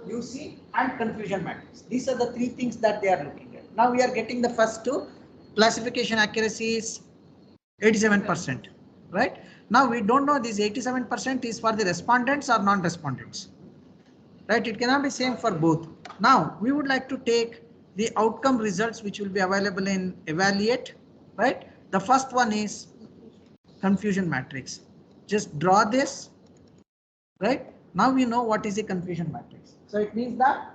UC and confusion matrix. These are the three things that they are looking at. Now we are getting the first two. Classification accuracy is 87%, right? Now we don't know this 87% is for the respondents or non-respondents, right? It cannot be same for both. Now we would like to take the outcome results which will be available in evaluate, right? The first one is confusion matrix. Just draw this, right? Now we know what is the confusion matrix. So it means that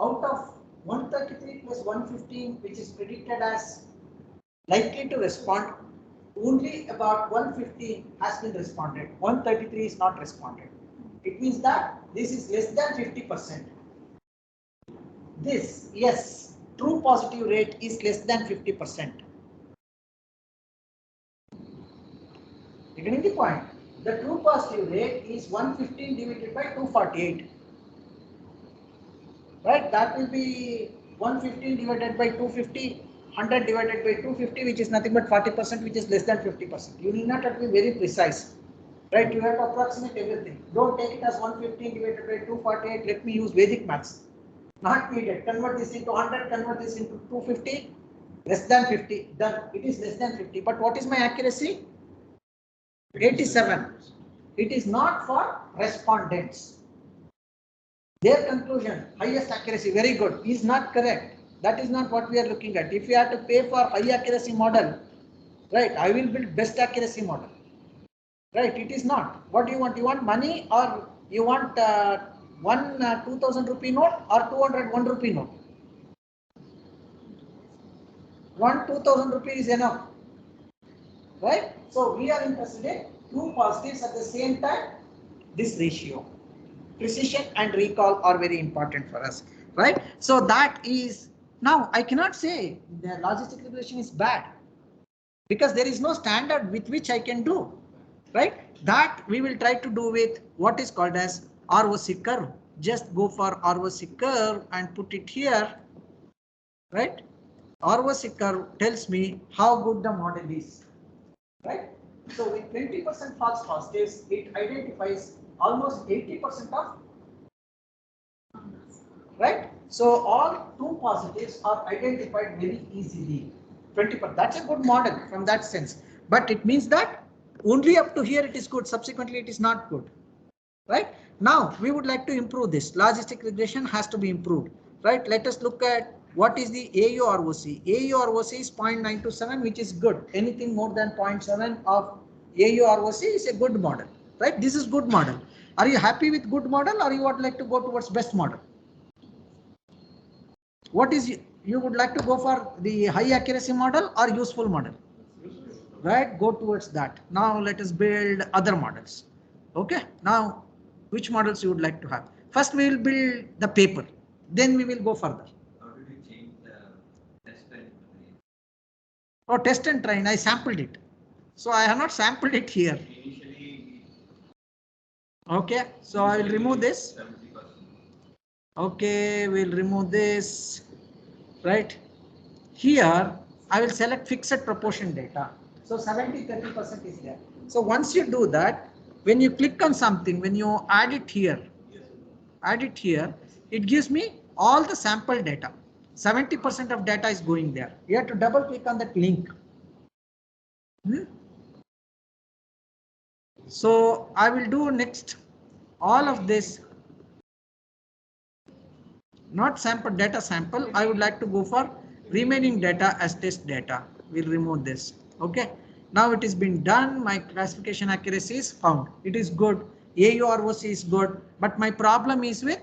out of 133 plus 115, which is predicted as likely to respond, only about 150 has been responded. 133 is not responded. It means that this is less than 50%. This, yes, true positive rate is less than 50%. You getting the point? The true positive rate is 115 divided by 248. Right? That will be 115 divided by 250. 100 divided by 250, which is nothing but 40%, which is less than 50%. You need not have to be very precise, right? You have to approximate everything. Don't take it as 115 divided by 248. Let me use Vedic maths. Not needed. Convert this into 100, convert this into 250, less than 50. Done. It is less than 50. But what is my accuracy? 87. It is not for respondents. Their conclusion, highest accuracy, very good, is not correct. That is not what we are looking at. If you have to pay for high accuracy model, right, I will build best accuracy model. Right, it is not. What do you want? You want money, or you want one 2000 rupee note or 201 rupee note? One 2000 rupee is enough. Right? So we are interested in two positives at the same time. This ratio. Precision and recall are very important for us, right? So that is, now I cannot say the logistic regression is bad because there is no standard with which I can do, right? That we will try to do with what is called as ROC curve. Just go for ROC curve and put it here, right? ROC curve tells me how good the model is, right? So with 20% false positives, it identifies almost 80% of, right? So all two positives are identified very easily. 20%. That's a good model from that sense. But it means that only up to here it is good. Subsequently, it is not good. Right? Now we would like to improve this. Logistic regression has to be improved. Right? Let us look at what is the AUROC. AUROC is 0.927, which is good. Anything more than 0.7 of AUROC is a good model. Right? This is good model. Are you happy with good model, or you would like to go towards best model? What is you would like to go for the high accuracy model or useful model? Right, go towards that. Now let us build other models. Okay, now which models you would like to have? First we will build the paper, then we will go further. How did you change the test and train? Oh, test and train, I sampled it. So I have not sampled it here. Initially, okay, so I will remove this. 70%. Okay, we'll remove this. Right here, I will select fixed proportion data. So 70-30% is there. So once you do that, when you click on something, when you add it here, it gives me all the sample data. 70% of data is going there. You have to double click on that link. So I will do next all of this. Not sample data sample. I would like to go for remaining data as test data. We'll remove this. Okay. Now it has been done. My classification accuracy is found. It is good. AUROC is good. But my problem is with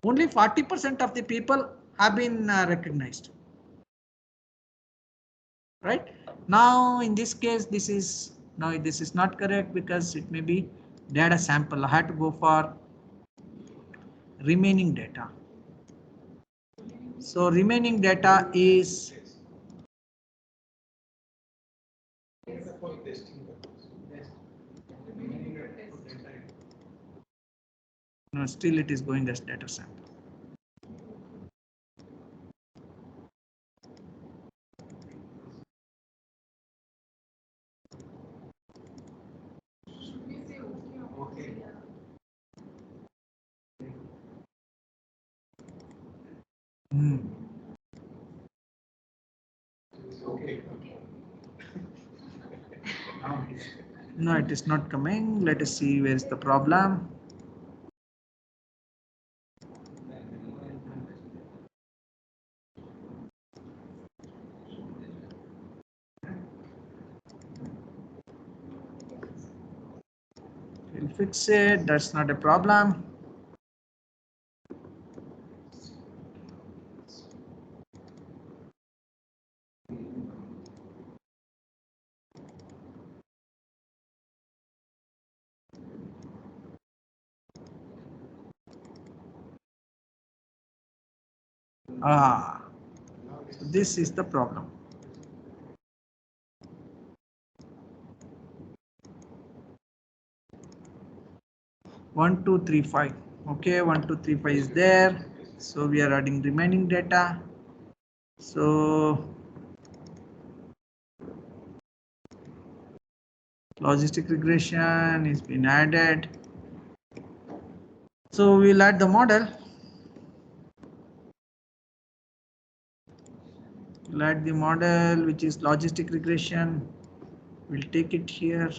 only 40% of the people have been recognized. Right. Now in this case, this is not correct because it may be data sample. I had to go for remaining data. So remaining data is no, still it is going as data sample. Okay. No, it is not coming. Let us see where is the problem. We'll fix it. That's not a problem. So this is the problem. One, two, three, five. Okay, 1, 2, 3, 5 is there. So we are adding remaining data. So logistic regression is been added. So we'll add the model. We'll add the model which is logistic regression. We'll take it here.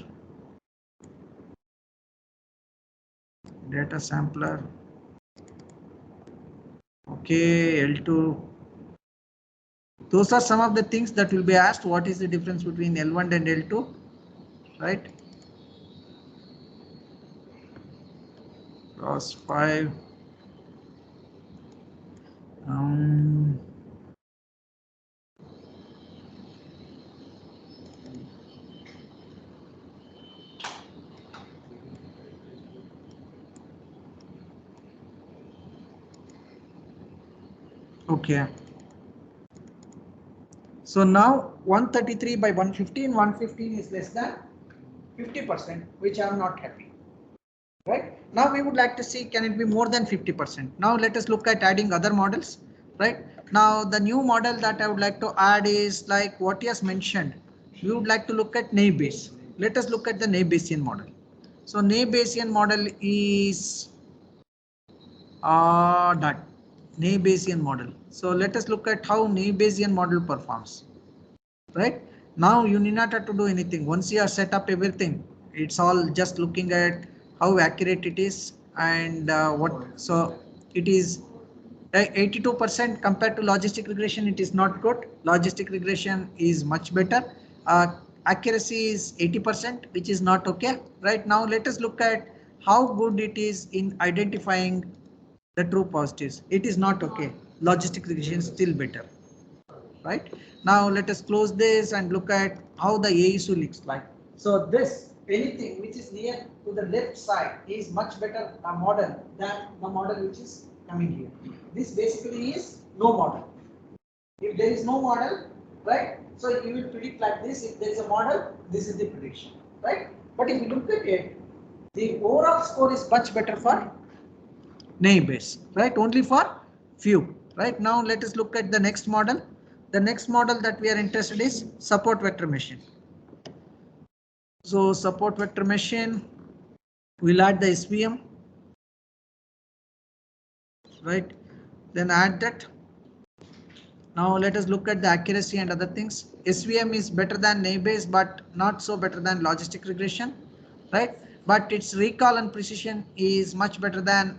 Data sampler. Okay, L2. Those are some of the things that will be asked. What is the difference between L1 and L2, right? Cross 5. Okay. So now 133 by 115, 115 is less than 50%, which I am not happy. Right now we would like to see, can it be more than 50%? Now let us look at adding other models. Right now the new model that I would like to add is like what he has mentioned. We would like to look at Naive-Bayes. Let us look at the Naive-Bayesian model. So Naive-Bayesian model is done. Naive-Bayesian model. So let us look at how Naive-Bayesian model performs. Right now you need not have to do anything. Once you have set up everything, it's all just looking at how accurate it is and what. So it is 82% compared to logistic regression. It is not good. Logistic regression is much better. Accuracy is 80%, which is not okay. Right now let us look at how good it is in identifying the true positives. It is not okay. Logistic regression is still better. Right now let us close this and look at how the ASU looks like. So this, anything which is near to the left side is much better a model than the model which is coming here. This basically is no model. If there is no model, right, so you will predict like this. If there is a model, this is the prediction, right? But if you look at it, the overall score is much better for Naive-Bayes, right? Only for few. Right now let us look at the next model. The next model that we are interested is support vector machine. So support vector machine, we'll add the SVM, right? Then add that. Now let us look at the accuracy and other things. SVM is better than Naive-Bayes, but not so better than logistic regression, right? But its recall and precision is much better than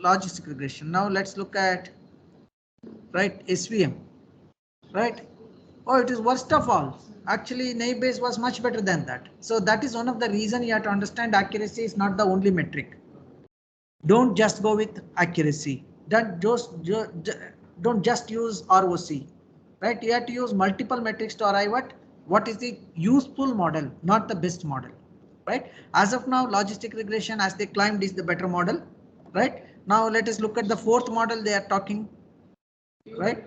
logistic regression. Now let's look at, right, SVM, right? Oh, it is worst of all. Actually, Naive-Bayes was much better than that. So that is one of the reason you have to understand accuracy is not the only metric. Don't just go with accuracy. Don't just use ROC. Right? You have to use multiple metrics to arrive at what is the useful model, not the best model. Right? As of now, logistic regression as they climbed is the better model. Right? Now let us look at the fourth model they are talking. Right?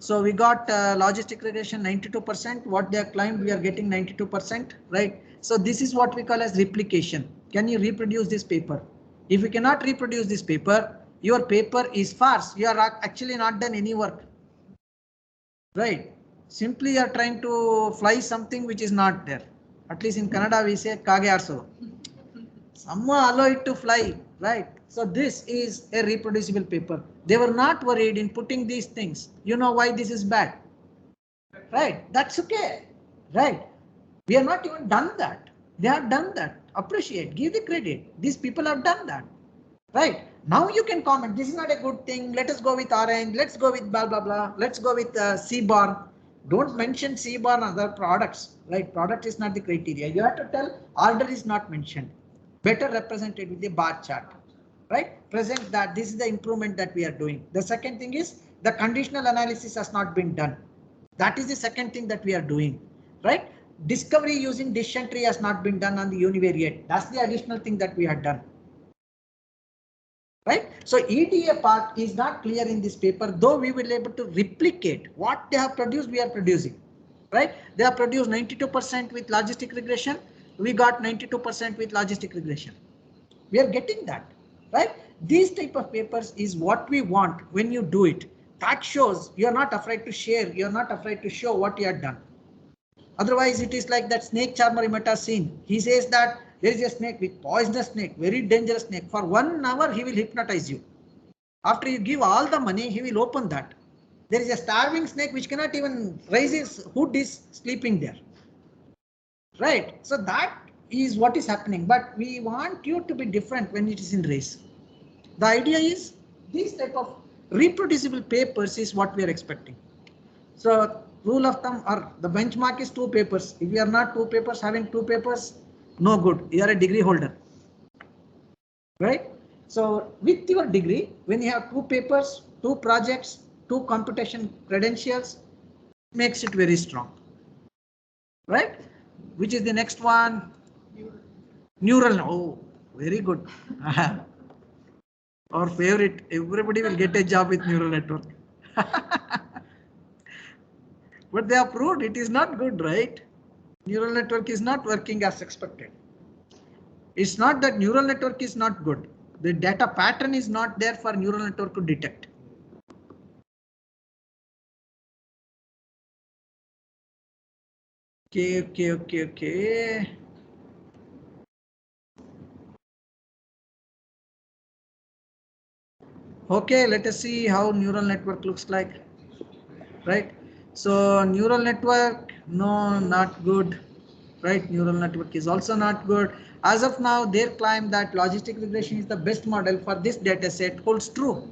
So we got logistic regression 92%. What they have climbed, we are getting 92%, right? So this is what we call as replication. Can you reproduce this paper? If you cannot reproduce this paper, your paper is farce. You are actually not done any work, right? Simply you are trying to fly something which is not there. At least in Kannada we say kage arso. Someone allow it to fly, right? So this is a reproducible paper. They were not worried in putting these things. You know why this is bad, right? That's okay, right? We are not even done that. They have done that. Appreciate, give the credit. These people have done that, right? Now you can comment, this is not a good thing. Let us go with orange. Let's go with blah, blah, blah. Let's go with Seaborn. Don't mention Seaborn other products, right? Product is not the criteria. You have to tell order is not mentioned. Better represented with the bar chart, right? Present that this is the improvement that we are doing. The second thing is the conditional analysis has not been done. That is the second thing that we are doing, right? Discovery using decision tree has not been done on the univariate. That's the additional thing that we have done. Right? So EDA part is not clear in this paper, though we will be able to replicate what they have produced, we are producing. Right? They have produced 92% with logistic regression. We got 92% with logistic regression. We are getting that. Right? These type of papers is what we want when you do it. that shows you're not afraid to share, you're not afraid to show what you have done. Otherwise, it is like that snake charmer you might have seen. He says that there is a snake, with poisonous snake, very dangerous snake. For 1 hour, he will hypnotize you. After you give all the money, he will open that. There is a starving snake which cannot even raise his hood, is sleeping there. Right? So that is what is happening. But we want you to be different when it is in race. The idea is these type of reproducible papers is what we are expecting. So rule of thumb or the benchmark is 2 papers. If you are not 2 papers, having 2 papers, no good. You are a degree holder. Right? So with your degree, when you have 2 papers, 2 projects, 2 computation credentials, makes it very strong. Right? Which is the next one? Neural. Oh, very good. Our favorite. Everybody will get a job with neural network. But they have proved it is not good, right? Neural network is not working as expected. It's not that neural network is not good. The data pattern is not there for neural network to detect. Okay. Okay, let us see how neural network looks like. Right? So neural network, no, not good. Right? Neural network is also not good. As of now, their claim that logistic regression is the best model for this data set holds true.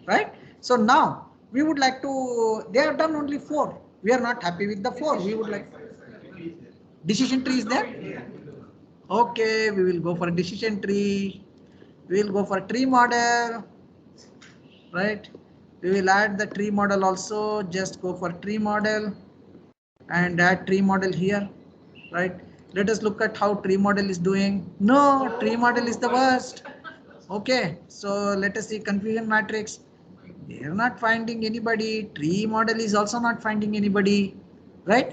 Right? So now we would like to, they have done only 4. We are not happy with the 4. We would like decision tree is there. Okay, we will go for a decision tree. We will go for a tree model. Right? We will add the tree model also. Just go for tree model and add tree model here. Right? Let us look at how tree model is doing. No, tree model is the worst. Okay, so let us see confusion matrix. They are not finding anybody. Tree model is also not finding anybody. Right?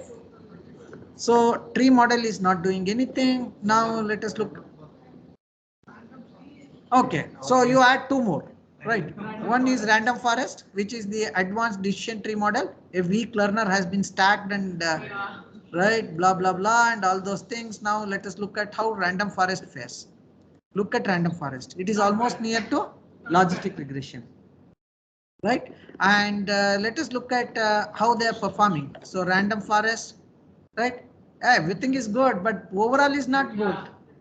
So tree model is not doing anything. Now let us look. Okay, so you add 2 more. Right. One is random forest, which is the advanced decision tree model. A weak learner has been stacked and right, blah, blah, blah, and all those things. Now let us look at how random forest fares. Look at random forest. It is almost near to logistic regression. Right. And let us look at how they are performing. So random forest, right? Everything is good, but overall is not good.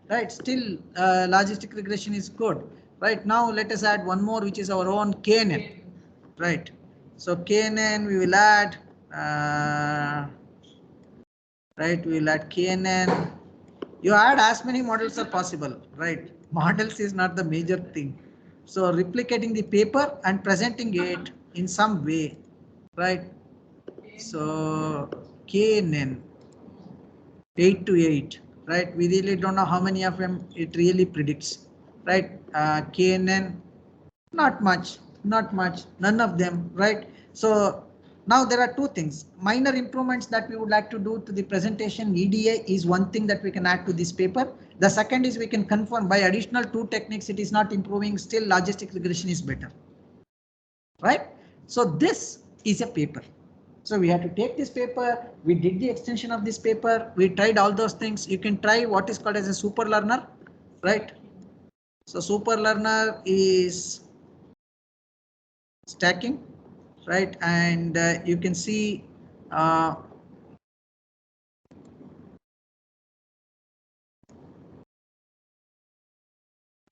Right. Still logistic regression is good. Right. Now let us add one more, which is our own KNN. Right. So KNN we will add. Right. We will add KNN. You add as many models as possible. Right. Models is not the major thing. So replicating the paper and presenting it in some way. Right. So KNN 8 to 8. Right. We really don't know how many of them it really predicts. Right. KNN. Not much, none of them, right? So now there are 2 things. Minor improvements that we would like to do to the presentation. EDA is one thing that we can add to this paper. The second is we can confirm by additional 2 techniques it is not improving, still logistic regression is better. Right? So this is a paper. So we have to take this paper, we did the extension of this paper, we tried all those things. You can try what is called as a super learner, right? So super learner is stacking, right? And you can see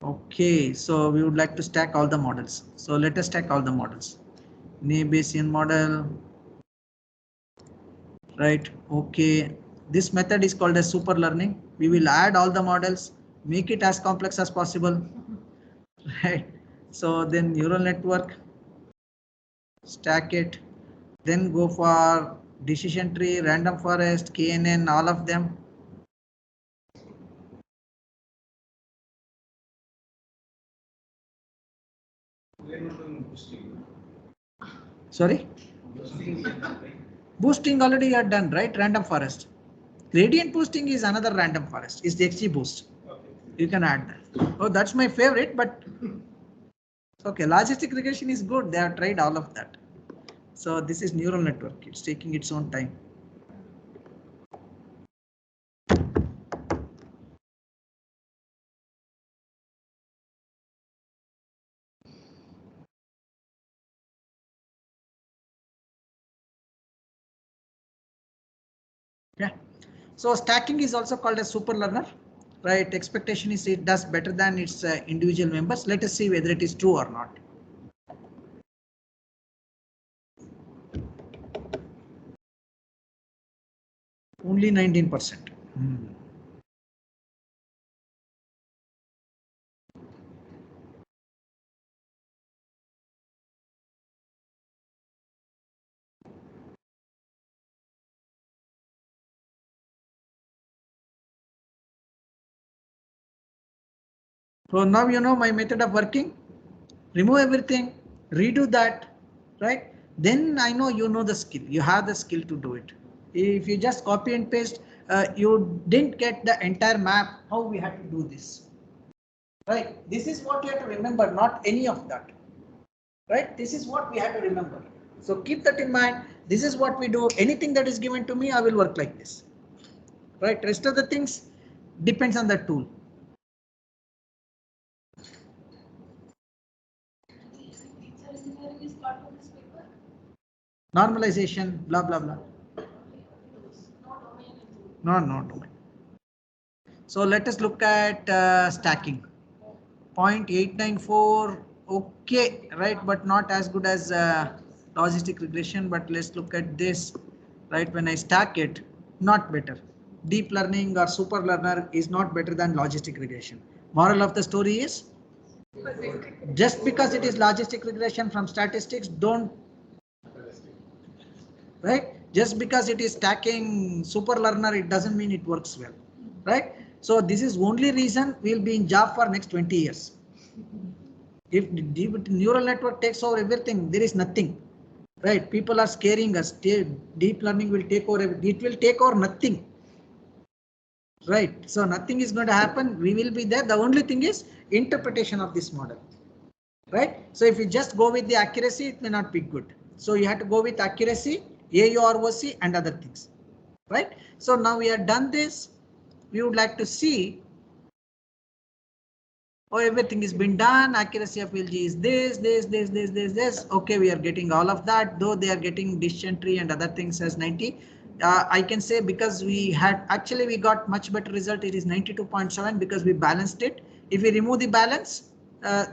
okay, so we would like to stack all the models. So let us stack all the models. Bayesian model, right? Okay, this method is called as super learning. We will add all the models, make it as complex as possible, right? So then neural network, stack it, then go for decision tree, random forest, KNN, all of them. Sorry? Boosting already you are done, right? Random forest. Gradient boosting is another random forest. Is the XGBoost. You can add that. Oh, that's my favorite, but okay. Logistic regression is good. They have tried all of that. So this is neural network. It's taking its own time. Yeah. So stacking is also called a super learner, right? Expectation is it does better than its individual members. Let us see whether it is true or not. Only 19%. So now you know my method of working. Remove everything, redo that, right? Then I know you know the skill. You have the skill to do it. If you just copy and paste, you didn't get the entire map. How we have to do this, right? This is what you have to remember, not any of that, right? This is what we have to remember. So keep that in mind. This is what we do. Anything that is given to me, I will work like this, right? Rest of the things depends on the tool. Normalization, blah, blah, blah. No, no domain. So let us look at stacking. 0.894, okay, right, but not as good as logistic regression. But let's look at this, right? When I stack it, not better. Deep learning or super learner is not better than logistic regression. Moral of the story is, just because it is logistic regression from statistics, don't, right? Just because it is stacking super learner, it doesn't mean it works well, right? So this is only reason we'll be in job for next 20 years. If deep neural network takes over everything, there is nothing, right? People are scaring us. Deep learning will take over. It will take over nothing, right? So nothing is going to happen. We will be there. The only thing is interpretation of this model, right? So if you just go with the accuracy, it may not be good. So you have to go with accuracy, AUROC and other things, right? So now we have done this. We would like to see, oh, everything has been done. Accuracy of LG is this. Okay, we are getting all of that, though they are getting decision tree and other things as 90. I can say because we had actually we got much better result. It is 92.7 because we balanced it. If we remove the balance,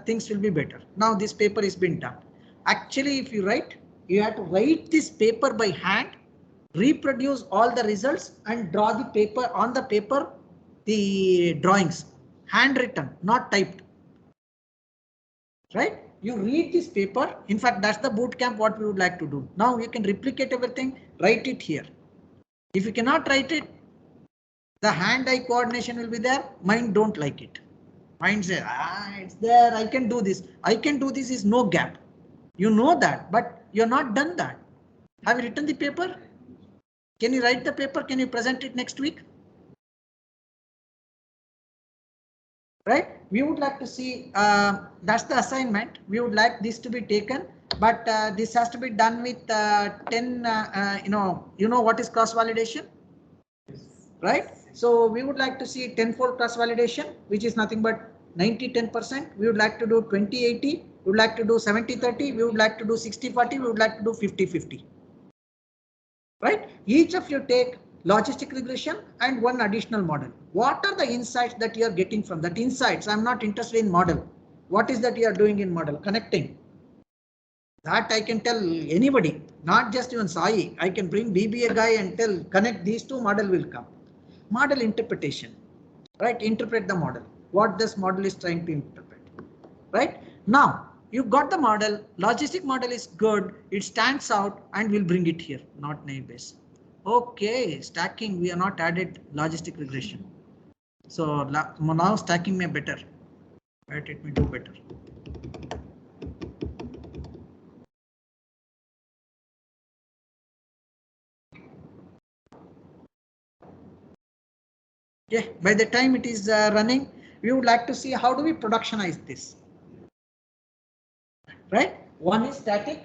things will be better. Now this paper is been done. Actually, if you write, you have to write this paper by hand, reproduce all the results and draw the paper on the paper, the drawings, handwritten, not typed, right? You read this paper. In fact, that's the boot camp what we would like to do. Now you can replicate everything, write it here. If you cannot write it, the hand-eye coordination will be there. Mind don't like it. Mind says, it's there. I can do this. I can do this is no gap. You know that, but you're not done that. Have you written the paper? Can you write the paper? Can you present it next week? Right? We would like to see, that's the assignment. We would like this to be taken, but this has to be done with 10, you know what is cross validation, right? So we would like to see 10-fold cross validation, which is nothing but 90-10%. We would like to do 20-80. We would like to do 70-30. We would like to do 60-40. We would like to do 50-50. Right? Each of you take logistic regression and one additional model. What are the insights that you are getting from that? Insights, I'm not interested in model. What is that you are doing in model? Connecting. That I can tell anybody, not just even Sai. I can bring BBA guy and tell connect these two, model will come. Model interpretation, right? Interpret the model. What this model is trying to interpret, right? Now you got the model. Logistic model is good. It stands out and we'll bring it here, not naive base. Okay, stacking. We are not added logistic regression. So now stacking may better. Right? It may do better. Yeah, by the time it is running, we would like to see how do we productionize this. Right? One is static,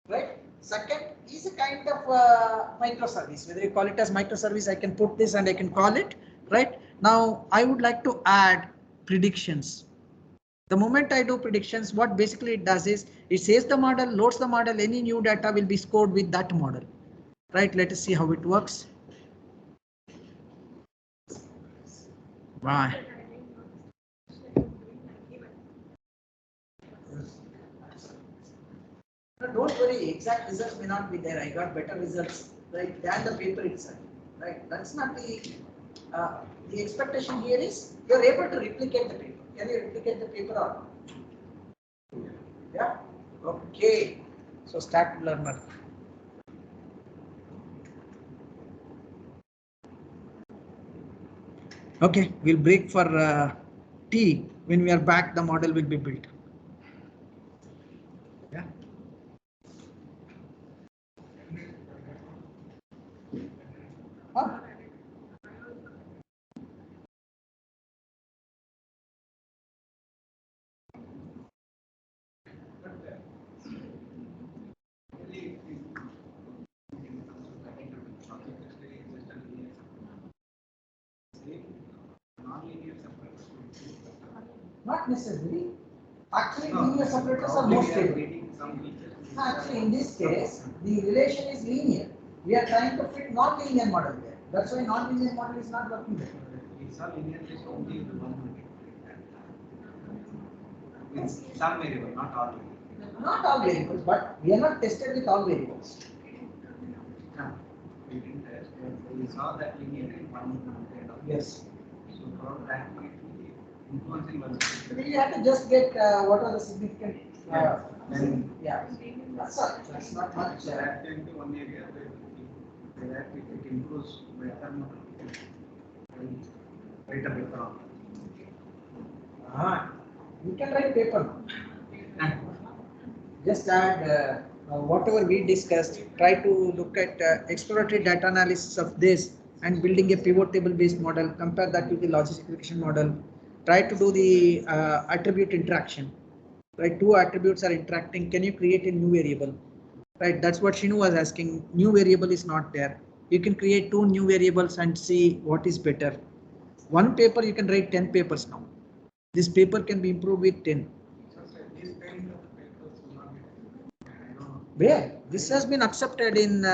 right? Second is a kind of microservice. Whether you call it as microservice, I can put this and I can call it, right? Now I would like to add predictions. The moment I do predictions, what basically it does is it saves the model, loads the model, any new data will be scored with that model, right? Let us see how it works. Bye. No, don't worry, exact results may not be there. I got better results, right, than the paper itself, right? That's not the expectation here is you're able to replicate the paper. Can you replicate the paper or not? Yeah. Okay. So start learner. Okay, we'll break for tea. When we are back, the model will be built. Yeah. Huh? Not necessarily. Actually, linear separators are more stable. Actually, in this case, the relation is linear. We are trying to fit non-linear model there. That's why non-linear model is not working there. It's all linear is only the one. It's some variable, not all variables. Not all variables, but we are not tested with all variables. No, we didn't test, but we saw that linear in one kind of. Yes. So for that, we influencing one. We have to just get what are the significant. Yeah. Yeah. That's all. That's not much. So that can be one area where it improves better model. Write a paper on You can write paper. Just add whatever we discussed. Try to look at exploratory data analysis of this and building a pivot table based model. Compare that to the logistic regression model. Try to do the attribute interaction. Right, two attributes are interacting. Can you create a new variable? Right, that's what Shinu was asking. New variable is not there. You can create two new variables and see what is better. One paper you can write 10 papers now. This paper can be improved with 10. Where? This has been accepted in.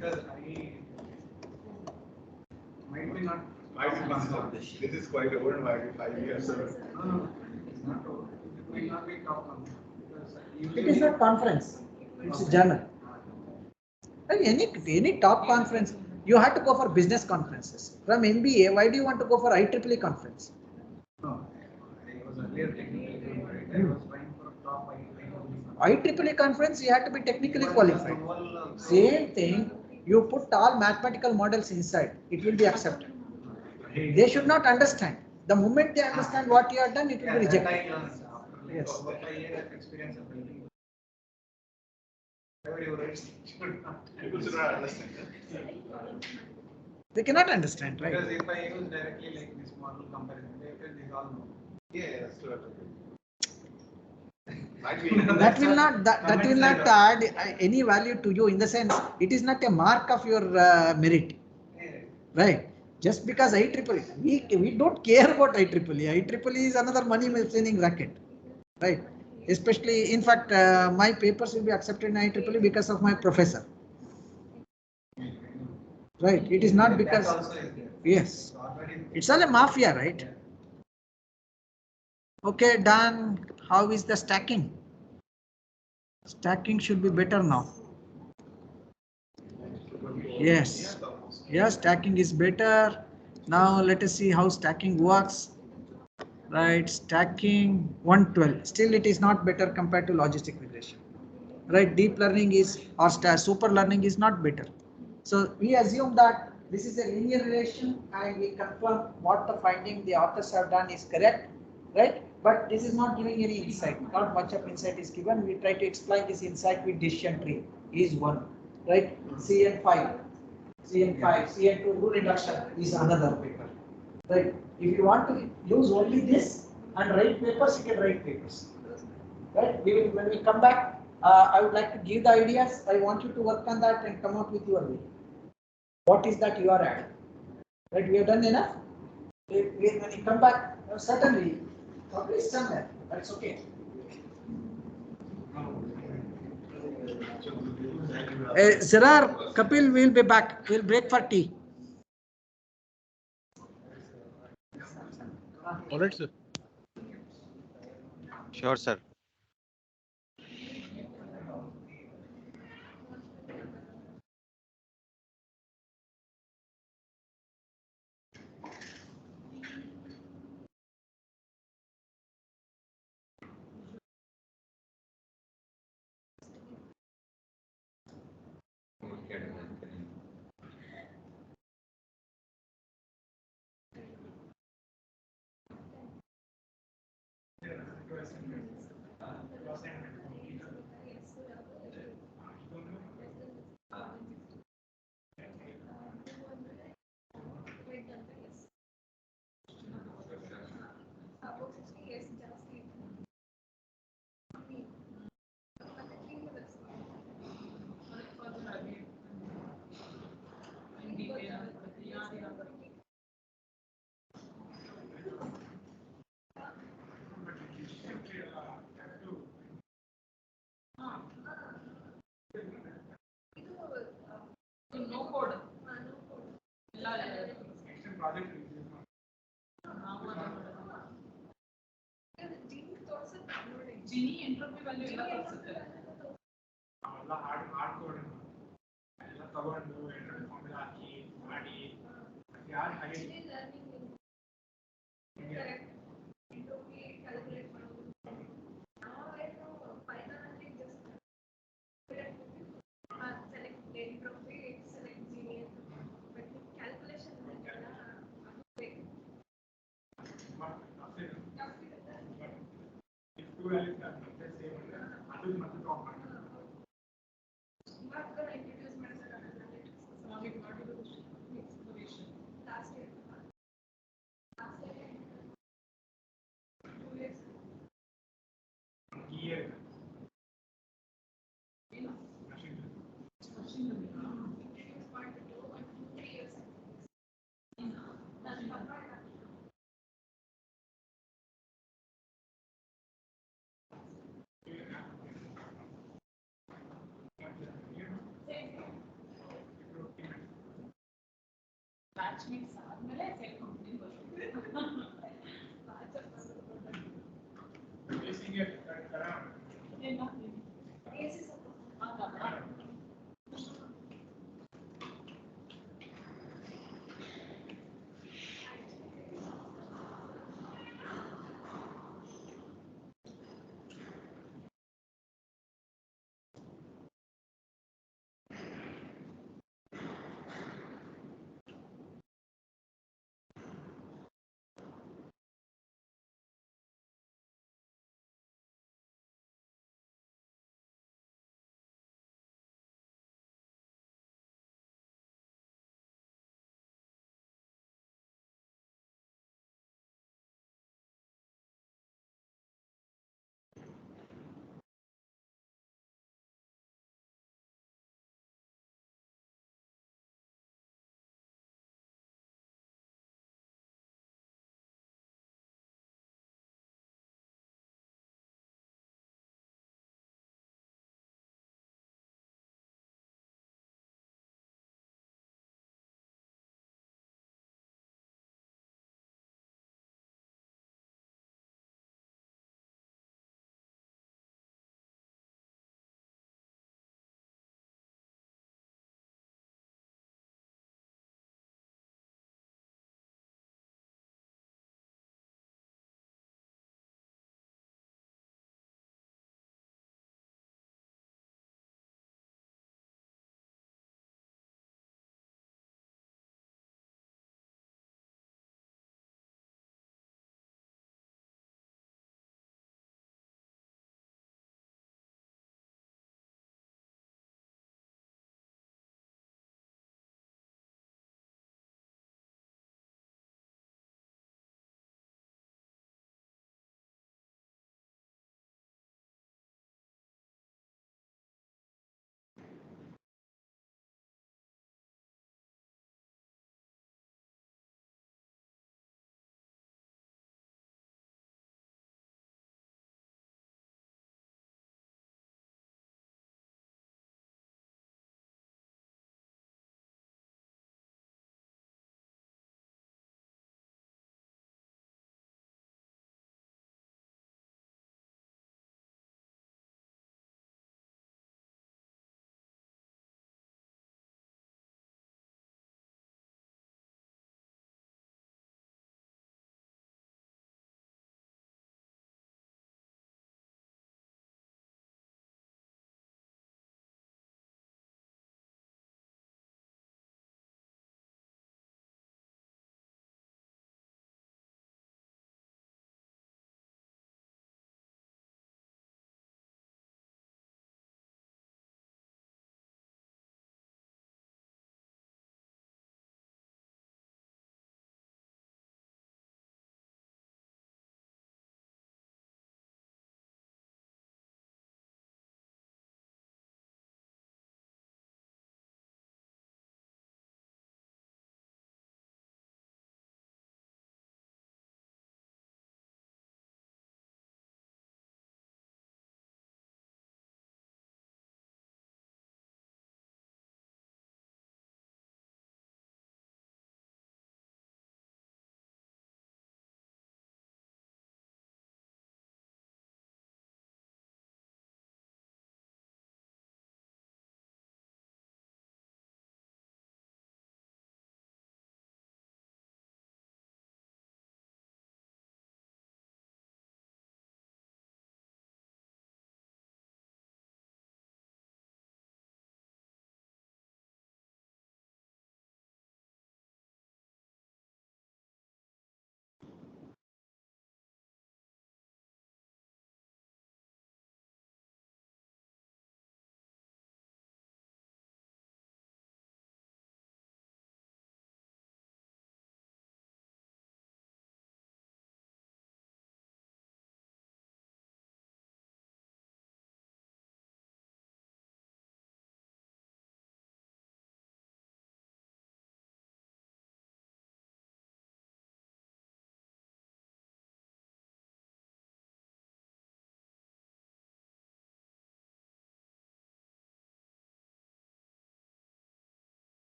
because I might be not. This is quite old, might be 5 years old. No, it's not old. It might not be top one. It is not conference. It's a journal. Any top conference, you have to go for business conferences. From MBA, why do you want to go for IEEE conference? No, I was earlier technically, I was trying for a top IEEE conference, you have to be technically qualified. Same thing, you put all mathematical models inside, it will be accepted. They should not understand. The moment they understand what you have done, it will be rejected. Yes. Experience of building. People should not understand. They cannot understand, right? Because if I use directly like this model comparison, they all know. Yeah, that's true. That will not add any value to you, in the sense it is not a mark of your merit, right? Just because IEEE, we don't care about IEEE. IEEE is another money making racket, right? Especially, in fact, my papers will be accepted in IEEE because of my professor, right? It is not because, yes, it's all a mafia, right? Okay, done. How is the stacking? Stacking should be better now. Yes. Yes, stacking is better. Now let us see how stacking works. Right, stacking 112. Still it is not better compared to logistic regression. Right, deep learning is, or super learning is not better. So we assume that this is a linear relation and we confirm what the finding the authors have done is correct. Right, but this is not giving any insight. Not much of insight is given. We try to explain this insight with decision tree is one. Right, CN5. CN2 rule reduction is another paper. Right. If you want to use only this and write papers, you can write papers. Right? When we come back, I would like to give the ideas. I want you to work on that and come out with your way. What is that you are adding? Right? We have done enough. When you come back, certainly, please somewhere. That's okay. Zirar, Kapil will be back. We'll break for tea. All right, sir. Sure, sir.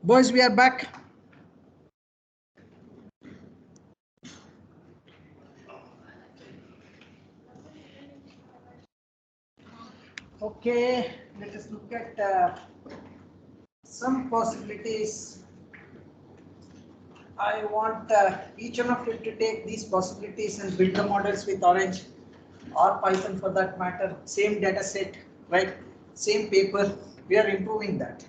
Boys, we are back. Okay, let us look at some possibilities. I want each one of you to take these possibilities and build the models with Orange or Python for that matter. Same data set, right? Same paper. We are improving that.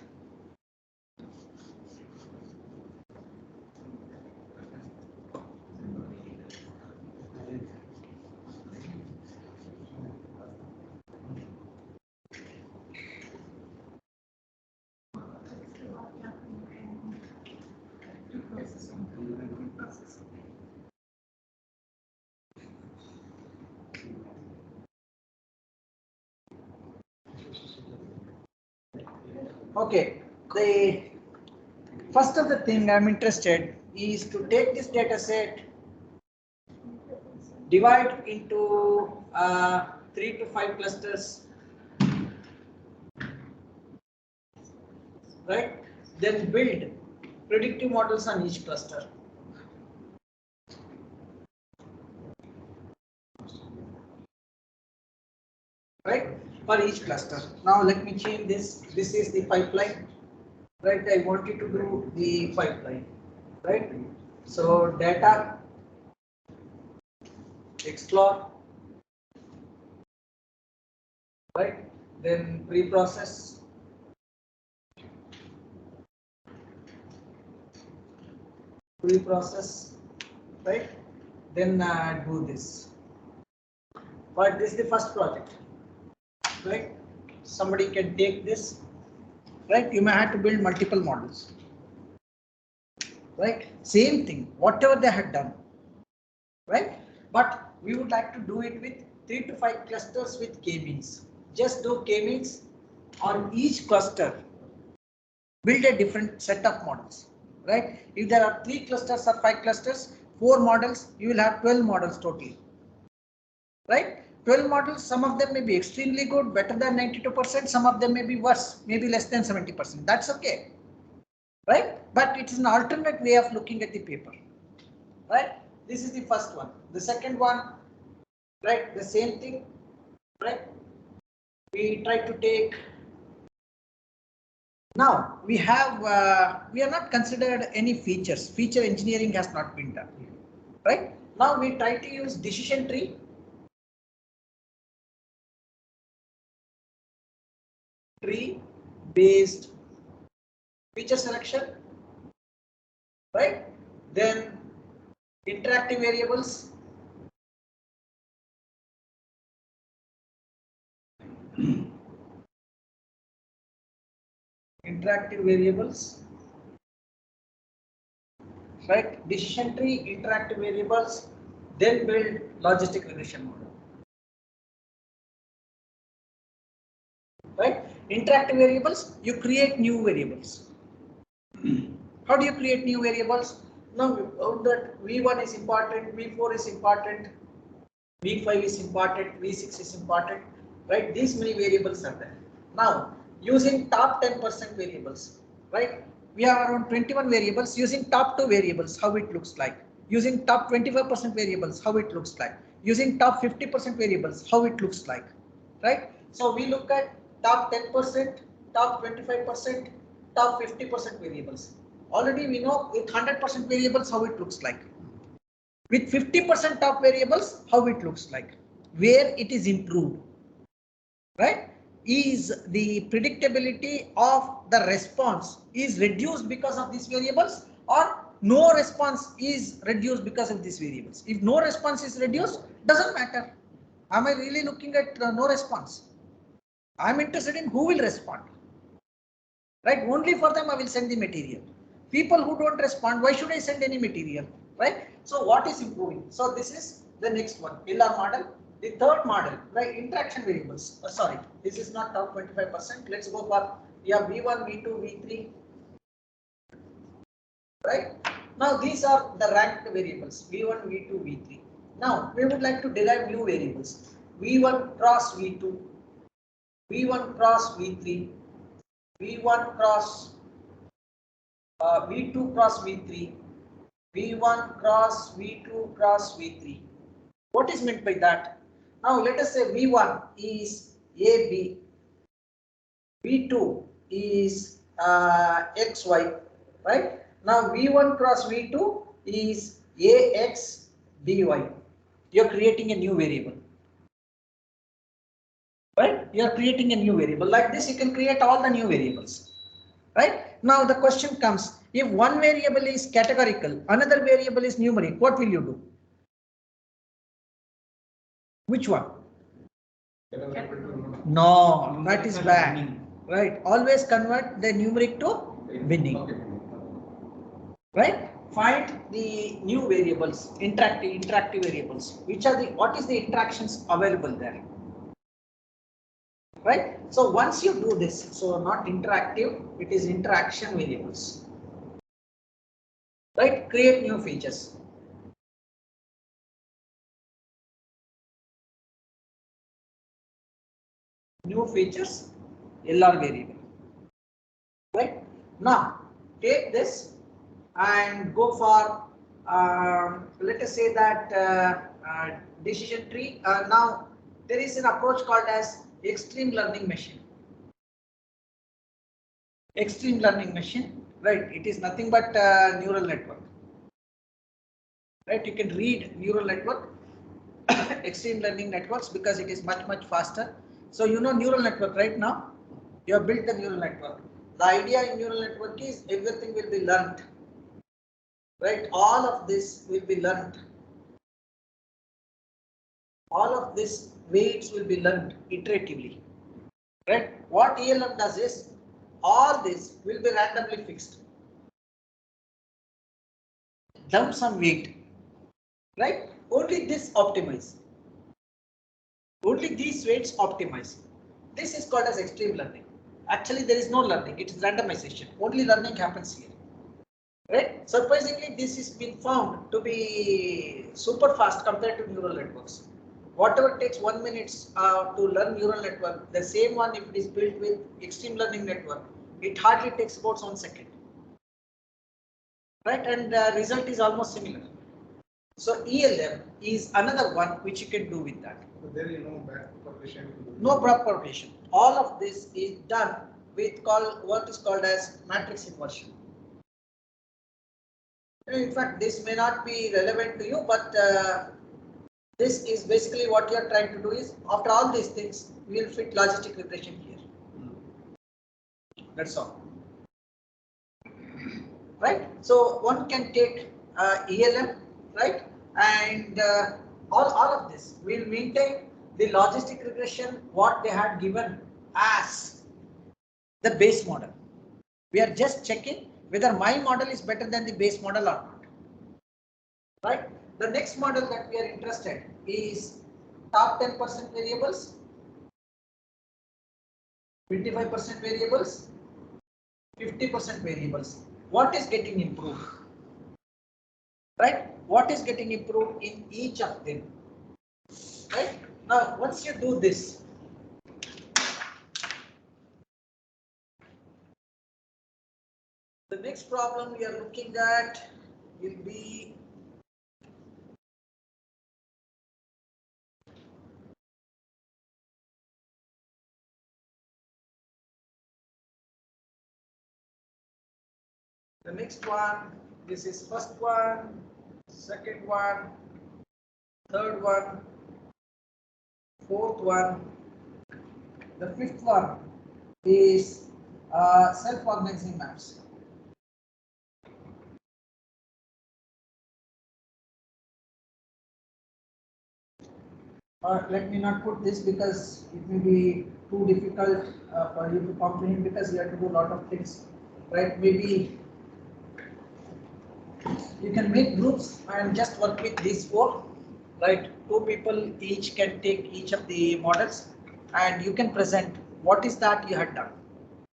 Okay, the first of the thing I'm interested is to take this data set, divide into 3 to 5 clusters, right? Then build predictive models on each cluster. Right, for each cluster. Now let me change this. This is the pipeline, right? I want you to do the pipeline, right? So data, explore, right? Then pre-process, right? Then do this. But this is the first project, right? Somebody can take this, right? You may have to build multiple models, right? Same thing, whatever they had done, right? But we would like to do it with 3 to 5 clusters with k-means. Just do k-means on each cluster. Build a different set of models, right? If there are 3 clusters or 5 clusters, 4 models, you will have 12 models totally, right? 12 models, some of them may be extremely good, better than 92%, some of them may be worse, maybe less than 70%. That's okay, right? But it is an alternate way of looking at the paper, right? This is the first one. The second one, right, the same thing, right? We try to take. Now we have we are not considered any features. Feature engineering has not been done, right? Now we try to use decision tree based feature selection, right? Then interactive variables, interactive variables, right? Decision tree, interactive variables, then build logistic regression model, right? Interactive variables, you create new variables. How do you create new variables? Now that V1 is important, V4 is important, V5 is important, V6 is important, right? These many variables are there. Now using top 10% variables, right? We have around 21 variables. Using top 2 variables, how it looks like. Using top 25% variables, how it looks like. Using top 50% variables, how it looks like, right? So we look at top 10%, top 25%, top 50% variables. Already we know with 100% variables how it looks like. With 50% top variables, how it looks like, where it is improved, right? Is the predictability of the response is reduced because of these variables, or no response is reduced because of these variables? If no response is reduced, doesn't matter. Am I really looking at no response? I'm interested in who will respond, right? Only for them I will send the material. People who don't respond, why should I send any material, right? So what is improving? So this is the next one, LR model. The third model, right? Interaction variables. Sorry, this is not top 25%. Let's go for V1, V2, V3. Right? Now these are the ranked variables V1, V2, V3. Now we would like to derive new variables. V1 cross V2, V1 cross V3, V1 cross V2 cross V3, V1 cross V2 cross V3. What is meant by that? Now let us say V1 is AB, V2 is XY, right? Now V1 cross V2 is AX DY. You are creating a new variable, right? You are creating a new variable. Like this, you can create all the new variables, right? Now the question comes, if one variable is categorical, another variable is numeric, what will you do? Which one? No, that is bad, right? Always convert the numeric to winning, right? Find the new variables, interactive variables. What is the interactions available there? Right? So once you do this, so not interactive, it is interaction variables. Right? Create new features. New features, LR variable. Right? Now take this and go for let us say that decision tree. Now there is an approach called as extreme learning machine. Extreme learning machine, right? It is nothing but neural network, right? You can read neural network, extreme learning networks, because it is much faster. So you know neural network right now. You have built the neural network. The idea in neural network is everything will be learned, right? All of this will be learned. All of this weights will be learned iteratively, right? What ELM does is all this will be randomly fixed. Dump some weight, right? Only this optimize. Only these weights optimize. This is called as extreme learning. Actually, there is no learning. It is randomization. Only learning happens here. Right? Surprisingly, this has been found to be super fast compared to neural networks. Whatever takes 1 minute to learn neural network, the same one if it is built with extreme learning network, it hardly takes about 1 second. Right? And the result is almost similar. So ELM is another one which you can do with that. So there is no backpropagation. No backpropagation. All of this is done with what is called as matrix inversion. In fact, this may not be relevant to you, but this is basically what you are trying to do is, after all these things, we will fit logistic regression here. That's all. Right? So one can take ELM, right? And all of this will maintain the logistic regression what they had given as the base model. We are just checking whether my model is better than the base model or not. Right? The next model that we are interested is top 10% variables, 25% variables, 50% variables. What is getting improved? Right? What is getting improved in each of them? Right? Now, once you do this, the next problem we are looking at will be the next one. This is first one, second one, third one, fourth one. The fifth one is self-organizing maps. Let me not put this because it may be too difficult for you to comprehend, because you have to do a lot of things, right? Maybe you can make groups and just work with these four, right? 2 people each can take each of the models, and you can present what is that you had done,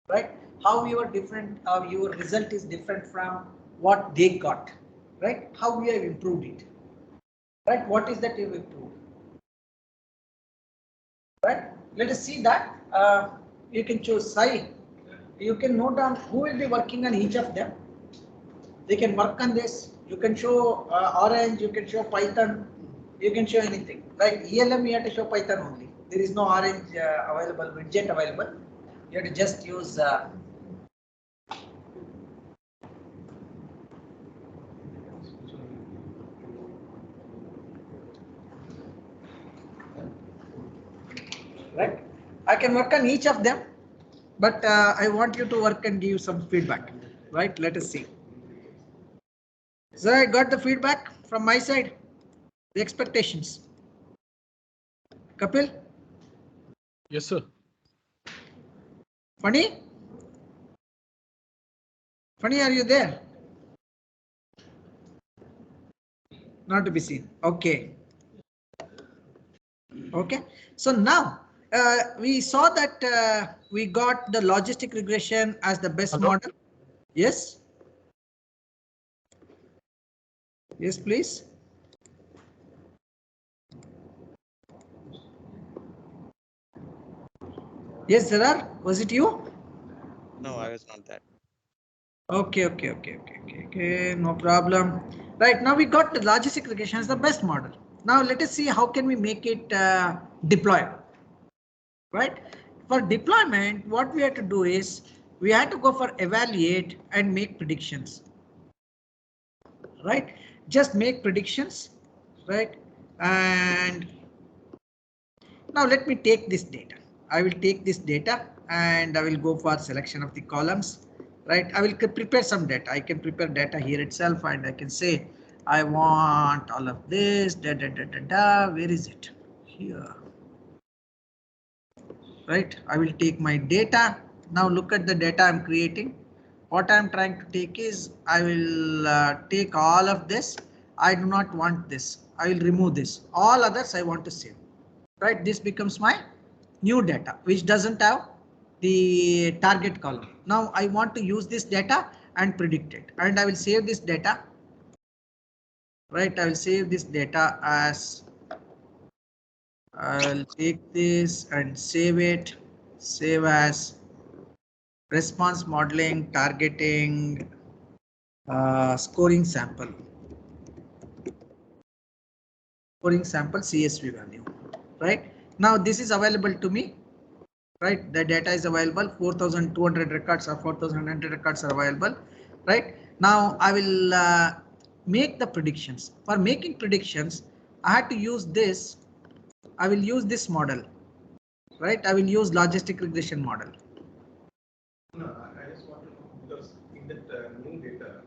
right? How you are different, your result is different from what they got, right? How we have improved it, right? What is that you've improved? Right? Let us see that. You can choose Sai. You can note down who will be working on each of them. They can work on this. You can show Orange, you can show Python, you can show anything. Right? ELM you have to show Python only. There is no Orange available, widget available. You have to just use right? I can work on each of them, but I want you to work and give some feedback, right? Let us see. So I got the feedback from my side, the expectations. Kapil? Yes, sir. Funny? Funny, are you there? Not to be seen. Okay. Okay. So now we saw that we got the logistic regression as the best Hello? model. Yes. Yes, please. Yes, Zarar, was it you? No, I was not that. Okay, no problem. Right, now we got the logistic regression as the best model. Now let us see how can we make it deploy. Right, for deployment, what we have to do is we have to go for evaluate and make predictions. Right, just make predictions, right? And now let me take this data. I will take this data and I will go for selection of the columns, right? I will prepare some data. I can prepare data here itself and I can say, I want all of this, where is it? Here, right? I will take my data. Now look at the data I'm creating. What I'm trying to take is I will take all of this. I do not want this. I will remove this. All others I want to save. Right, this becomes my new data which doesn't have the target column. Now I want to use this data and predict it, and I will save this data. Right, I will save this data as I'll take this and save it. Save as response modeling, targeting, scoring sample. Scoring sample CSV value. Right, now this is available to me. Right, the data is available. 4,200 records or 4,100 records are available. Right, now I will make the predictions. For making predictions, I had to use this. I will use this model. Right, I will use logistic regression model. No, I just want to know because in that new data,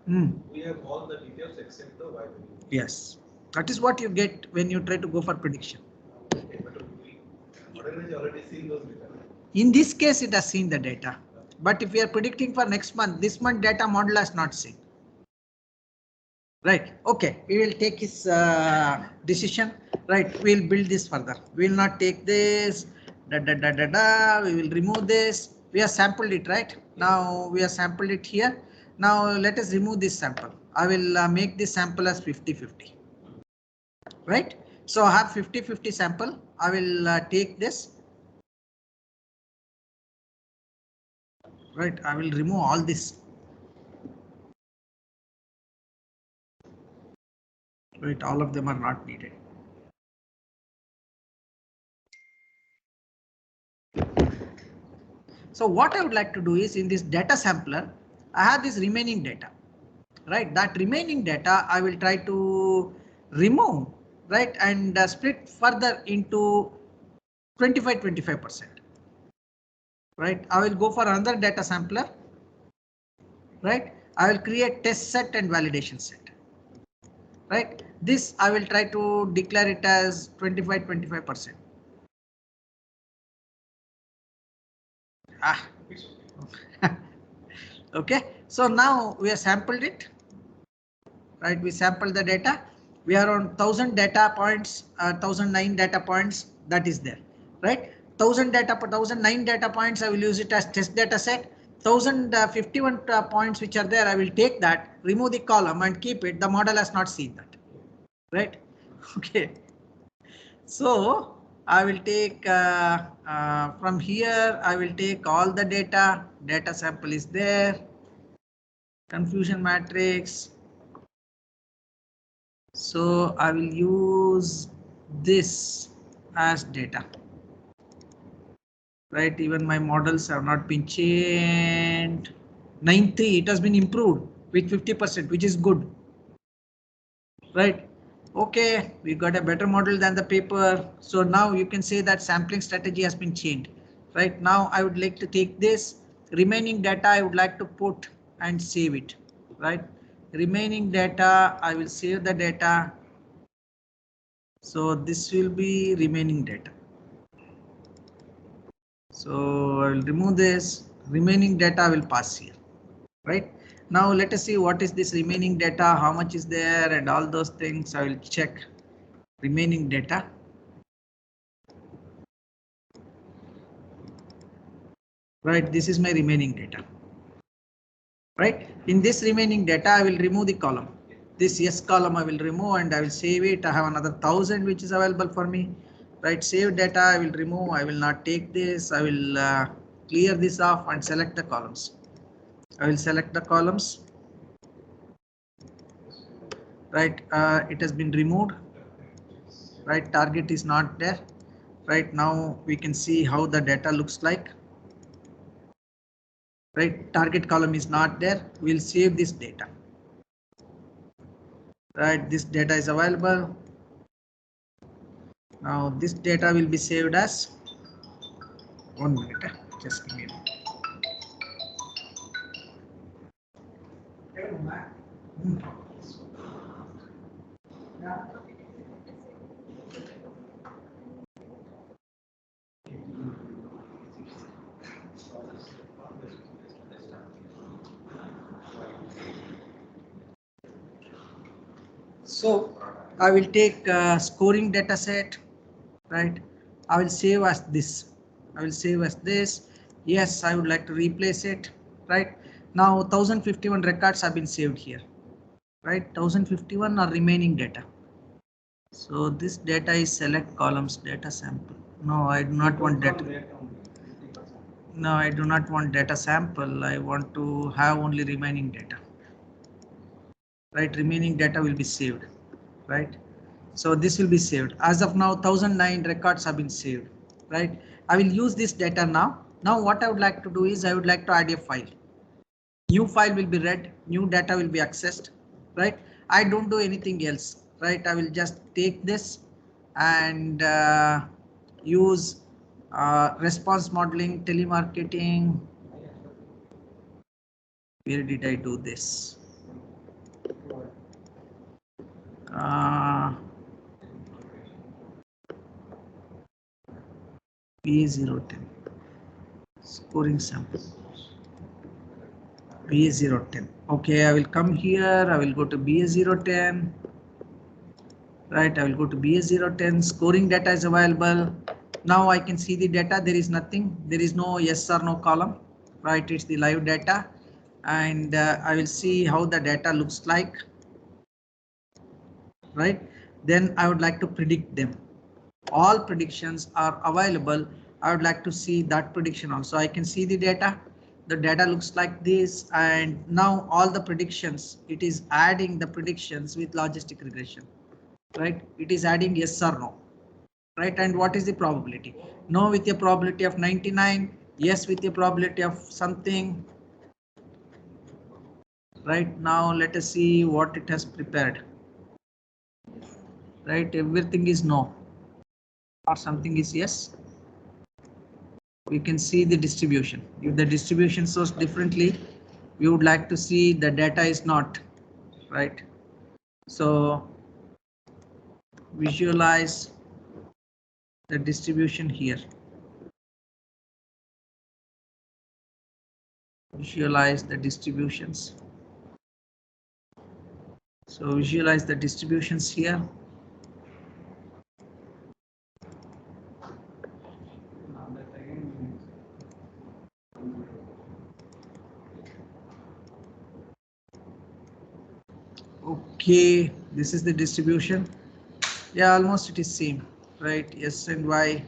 we have all the details except the Y value. Yes, that is what you get when you try to go for prediction. Okay, but model has already seen those data. In this case, it has seen the data. But if we are predicting for next month, this month data model has not seen. Right. Okay. We will take his decision. Right. We'll build this further. We will not take this. We will remove this. We have sampled it, right? Now we have sampled it here. Now let us remove this sample. I will make this sample as 50-50. Right. So I have 50-50 sample. I will take this. Right. I will remove all this. Right. All of them are not needed. So what I would like to do is in this data sampler, I have this remaining data, right? That remaining data I will try to remove, right? And split further into 25%. Right? I will go for another data sampler, right? I will create test set and validation set, right? This I will try to declare it as 25%. Ah. Okay, so now we have sampled it, right? We sampled the data. We are on 1000 data points, 1009 data points that is there, right? 1009 data points. I will use it as test data set. 1051 points which are there. I will take that, remove the column and keep it. The model has not seen that, right? Okay. So I will take from here. I will take all the data. Data sample is there. confusion matrix. So I will use this as data. Right, even my models have not been changed. 90, it has been improved with 50%, which is good. Right. Okay, we got a better model than the paper. So now you can say that sampling strategy has been changed. Right now, I would like to take this remaining data. I would like to put and save it. Right. Remaining data. I will save the data. So this will be remaining data. So I will remove this. Remaining data will pass here. Right. Now let us see what is this remaining data, how much is there and all those things. I will check remaining data. Right, this is my remaining data. Right, in this remaining data, I will remove the column. This yes column I will remove and I will save it. I have another 1000 which is available for me. Right, save data I will remove. I will not take this. I will clear this off and select the columns. I will select the columns. Right, it has been removed. Right, target is not there. Right, now we can see how the data looks like. Right, target column is not there. We'll save this data. Right, this data is available. Now this data will be saved as 1 minute. Just give me a minute. So I will take scoring data set. Right, I will save as this. I will save as this. Yes, I would like to replace it. Right, now 1051 records have been saved here. Right, 1051 are remaining data. So this data is select columns data sample. No, I do not want data. No, I do not want data sample. I want to have only remaining data. Right, remaining data will be saved. Right, so this will be saved. As of now, 1009 records have been saved. Right, I will use this data now. Now what I would like to do is I would like to add a file. New file will be read, new data will be accessed. Right, I don't do anything else. Right, I will just take this and use response modeling, telemarketing. Where did I do this? BA10 scoring sample. BA010. Okay, I will come here. I will go to BA010. Right, I will go to BA010. Scoring data is available. Now I can see the data. There is nothing. There is no yes or no column. Right, it's the live data. And I will see how the data looks like. Right, then I would like to predict them. All predictions are available. I would like to see that prediction also. I can see the data. The data looks like this, and now all the predictions, it is adding the predictions with logistic regression. Right, it is adding yes or no. Right, and what is the probability? No with a probability of 99, yes with a probability of something. Right, now let us see what it has prepared. Right, everything is no or something is yes. We can see the distribution. If the distribution shows differently, we would like to see the data is not right. So visualize the distribution here. Visualize the distributions. So visualize the distributions here. Okay, this is the distribution. Yeah, almost it is same, right? Yes and Y.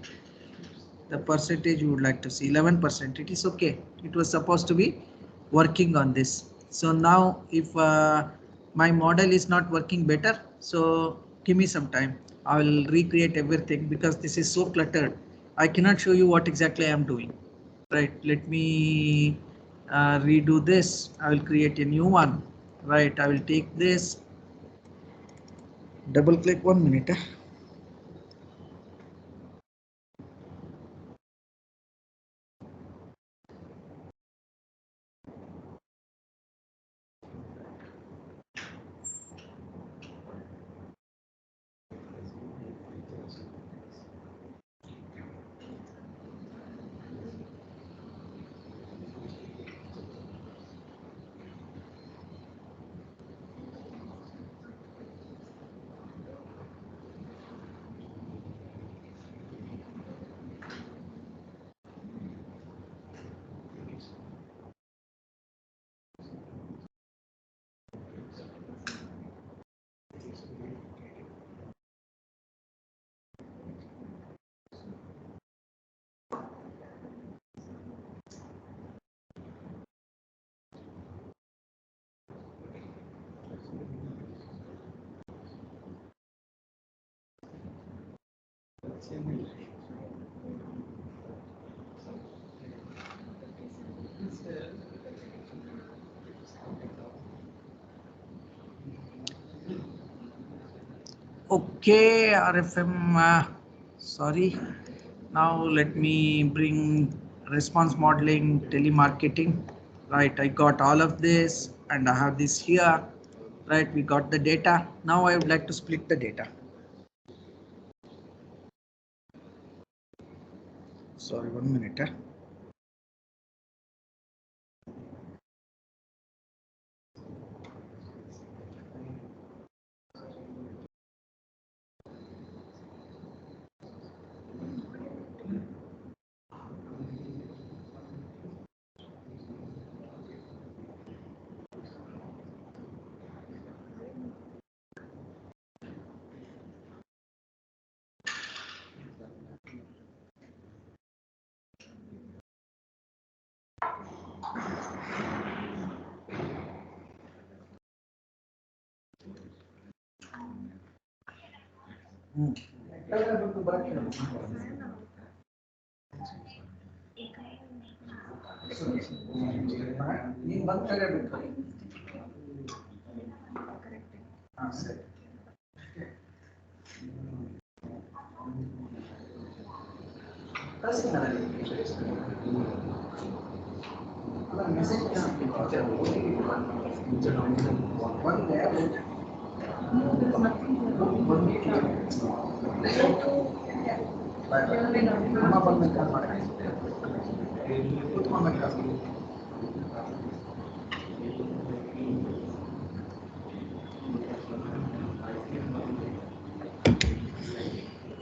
The percentage you would like to see 11%. It is okay. It was supposed to be working on this. So now if my model is not working better, so give me some time. I will recreate everything because this is so cluttered. I cannot show you what exactly I am doing. Right, let me redo this. I will create a new one. Right, I will take this, double click 1 minute. Okay, RFM, sorry. Now let me bring response modeling, telemarketing. Right, I got all of this and I have this here. Right, we got the data. Now I would like to split the data. Sorry, 1 minute.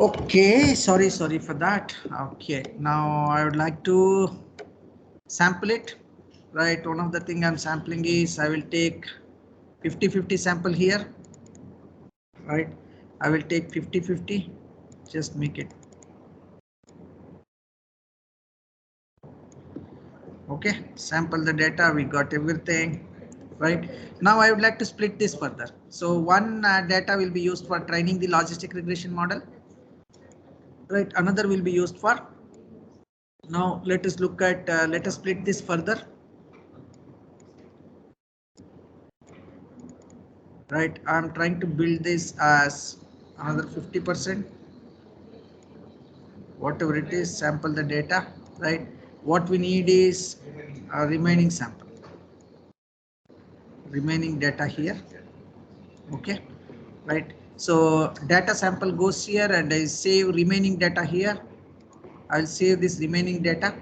Okay, sorry for that. Okay, now I would like to sample it. Right, one of the thing I'm sampling is I will take 50-50 sample here. Right, I will take 50-50, just make it. Okay, sample the data, we got everything. Right, now I would like to split this further. So one data will be used for training the logistic regression model. Right, another will be used for. Now let us look at, let us split this further. Right, I'm trying to build this as another 50%, whatever it is, sample the data. Right, what we need is a remaining sample, remaining data here. Okay, right, so data sample goes here and I save remaining data here. I'll save this remaining data.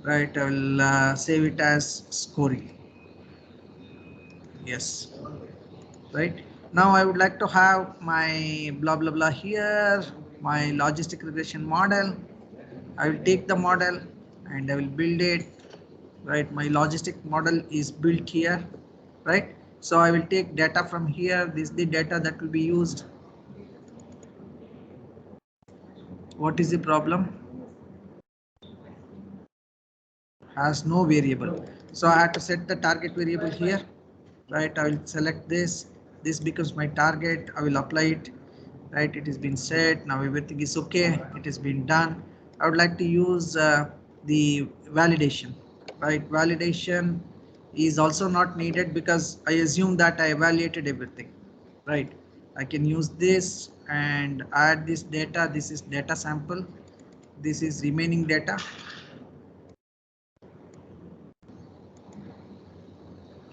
Right, I will save it as scoring. Yes. Right, now I would like to have my blah blah blah here, my logistic regression model. I will take the model and I will build it. Right, my logistic model is built here. Right, so I will take data from here. This is the data that will be used. What is the problem? has no variable. So I have to set the target variable here, right? I will select this. This becomes my target. I will apply it, right? It has been set. Now everything is okay. It has been done. I would like to use the validation, right? Validation is also not needed because I assume that I evaluated everything, right? I can use this and add this data. This is data sample. This is remaining data,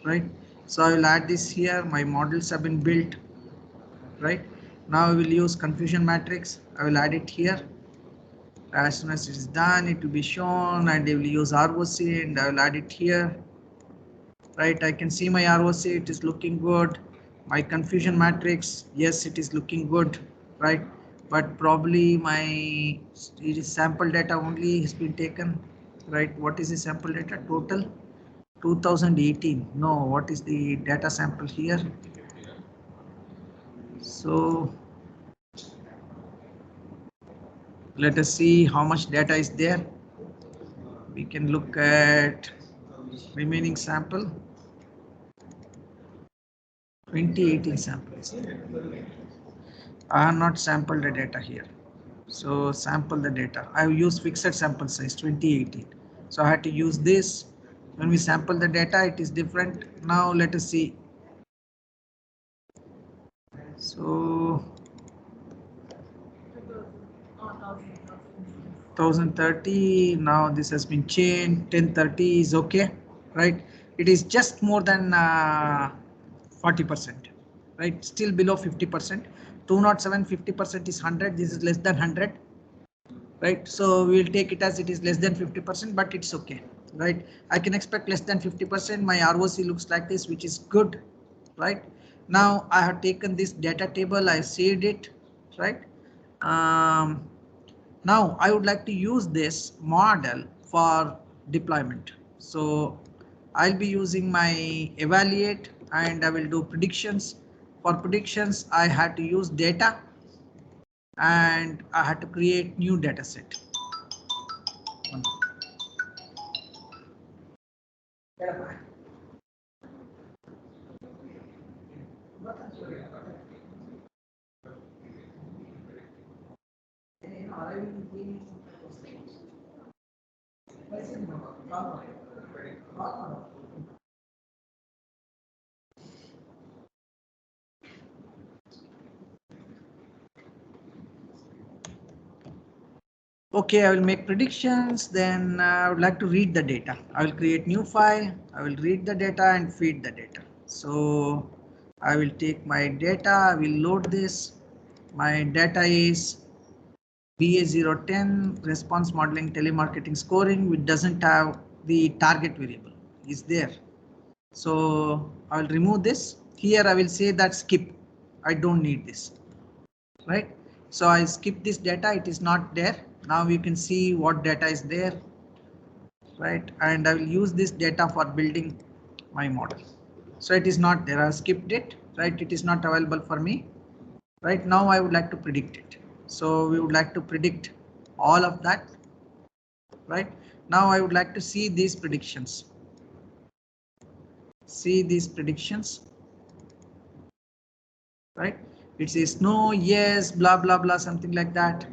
right? So I will add this here. My models have been built, right? Now I will use confusion matrix. I will add it here. As soon as it is done, it will be shown, and I will use ROC and I will add it here, right? I can see my ROC, it is looking good. My confusion matrix, yes, it is looking good, right? But probably my it is sample data only has been taken, right? What is the sample data total? 2018. No, what is the data sample here? So let us see how much data is there. We can look at remaining sample. 2018 samples. I have not sampled the data here. So sample the data. I have used fixed sample size 2018. So I had to use this. When we sample the data, it is different. Now let us see. So 1030. Now this has been changed. 1030 is okay, right? It is just more than 40%, right? Still below 50%. 207 50% is 100. This is less than 100, right? So we will take it as it is less than 50%, but it's okay, right? I can expect less than 50%. My ROC looks like this, which is good, right? Now I have taken this data table, I saved it, right? Now I would like to use this model for deployment. So I'll be using my evaluate and I will do predictions. For predictions, I had to use data and I had to create new data set. Okay, I will make predictions, then I would like to read the data. I will create new file, I will read the data and feed the data. So I will take my data, I will load this. My data is BA10 response modeling telemarketing scoring, which doesn't have the target variable is there. So I will remove this. Here I will say that skip. I don't need this, right? So I skip this data. It is not there. Now you can see what data is there, right? And I will use this data for building my model. So it is not there. I skipped it, right? It is not available for me. Right now I would like to predict it. So we would like to predict all of that, right? Now I would like to see these predictions. See these predictions, right? It says no, yes, blah, blah, blah, something like that,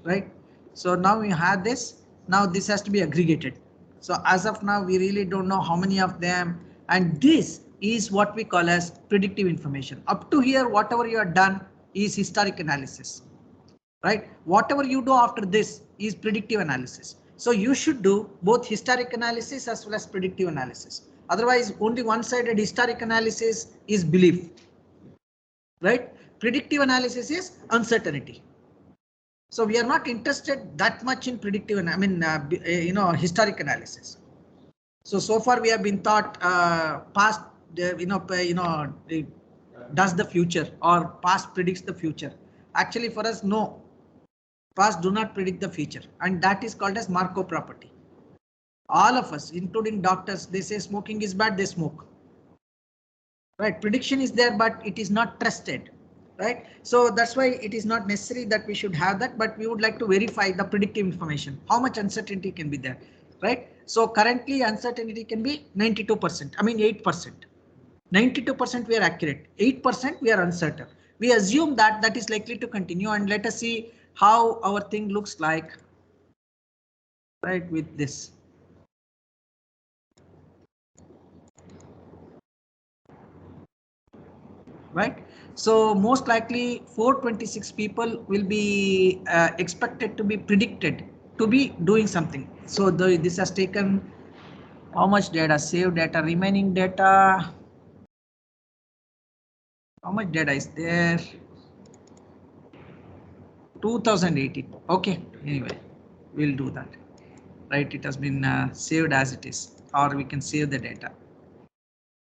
right? So now we have this. Now this has to be aggregated. So as of now, we really don't know how many of them. And this is what we call as predictive information. Up to here, whatever you have done is historic analysis, right? Whatever you do after this is predictive analysis. So you should do both historic analysis as well as predictive analysis. Otherwise, only one-sided historic analysis is belief, right? Predictive analysis is uncertainty. So we are not interested that much in predictive, historic analysis. So far we have been taught past, does the future or past predicts the future. Actually, for us, no. Past do not predict the future, and that is called as Markov property. All of us, including doctors, they say smoking is bad, they smoke. Right? Prediction is there, but it is not trusted. Right? So that's why it is not necessary that we should have that, but we would like to verify the predictive information. How much uncertainty can be there? Right? So currently uncertainty can be 92%. I mean 8%. 92% we are accurate. 8% we are uncertain. We assume that that is likely to continue, and let us see how our thing looks like. Right, with this. Right. So most likely 426 people will be expected to be predicted to be doing something. So this has taken how much data? Saved data, remaining data. How much data is there? 2018. Okay. Anyway, we'll do that. Right. It has been saved as it is, or we can save the data.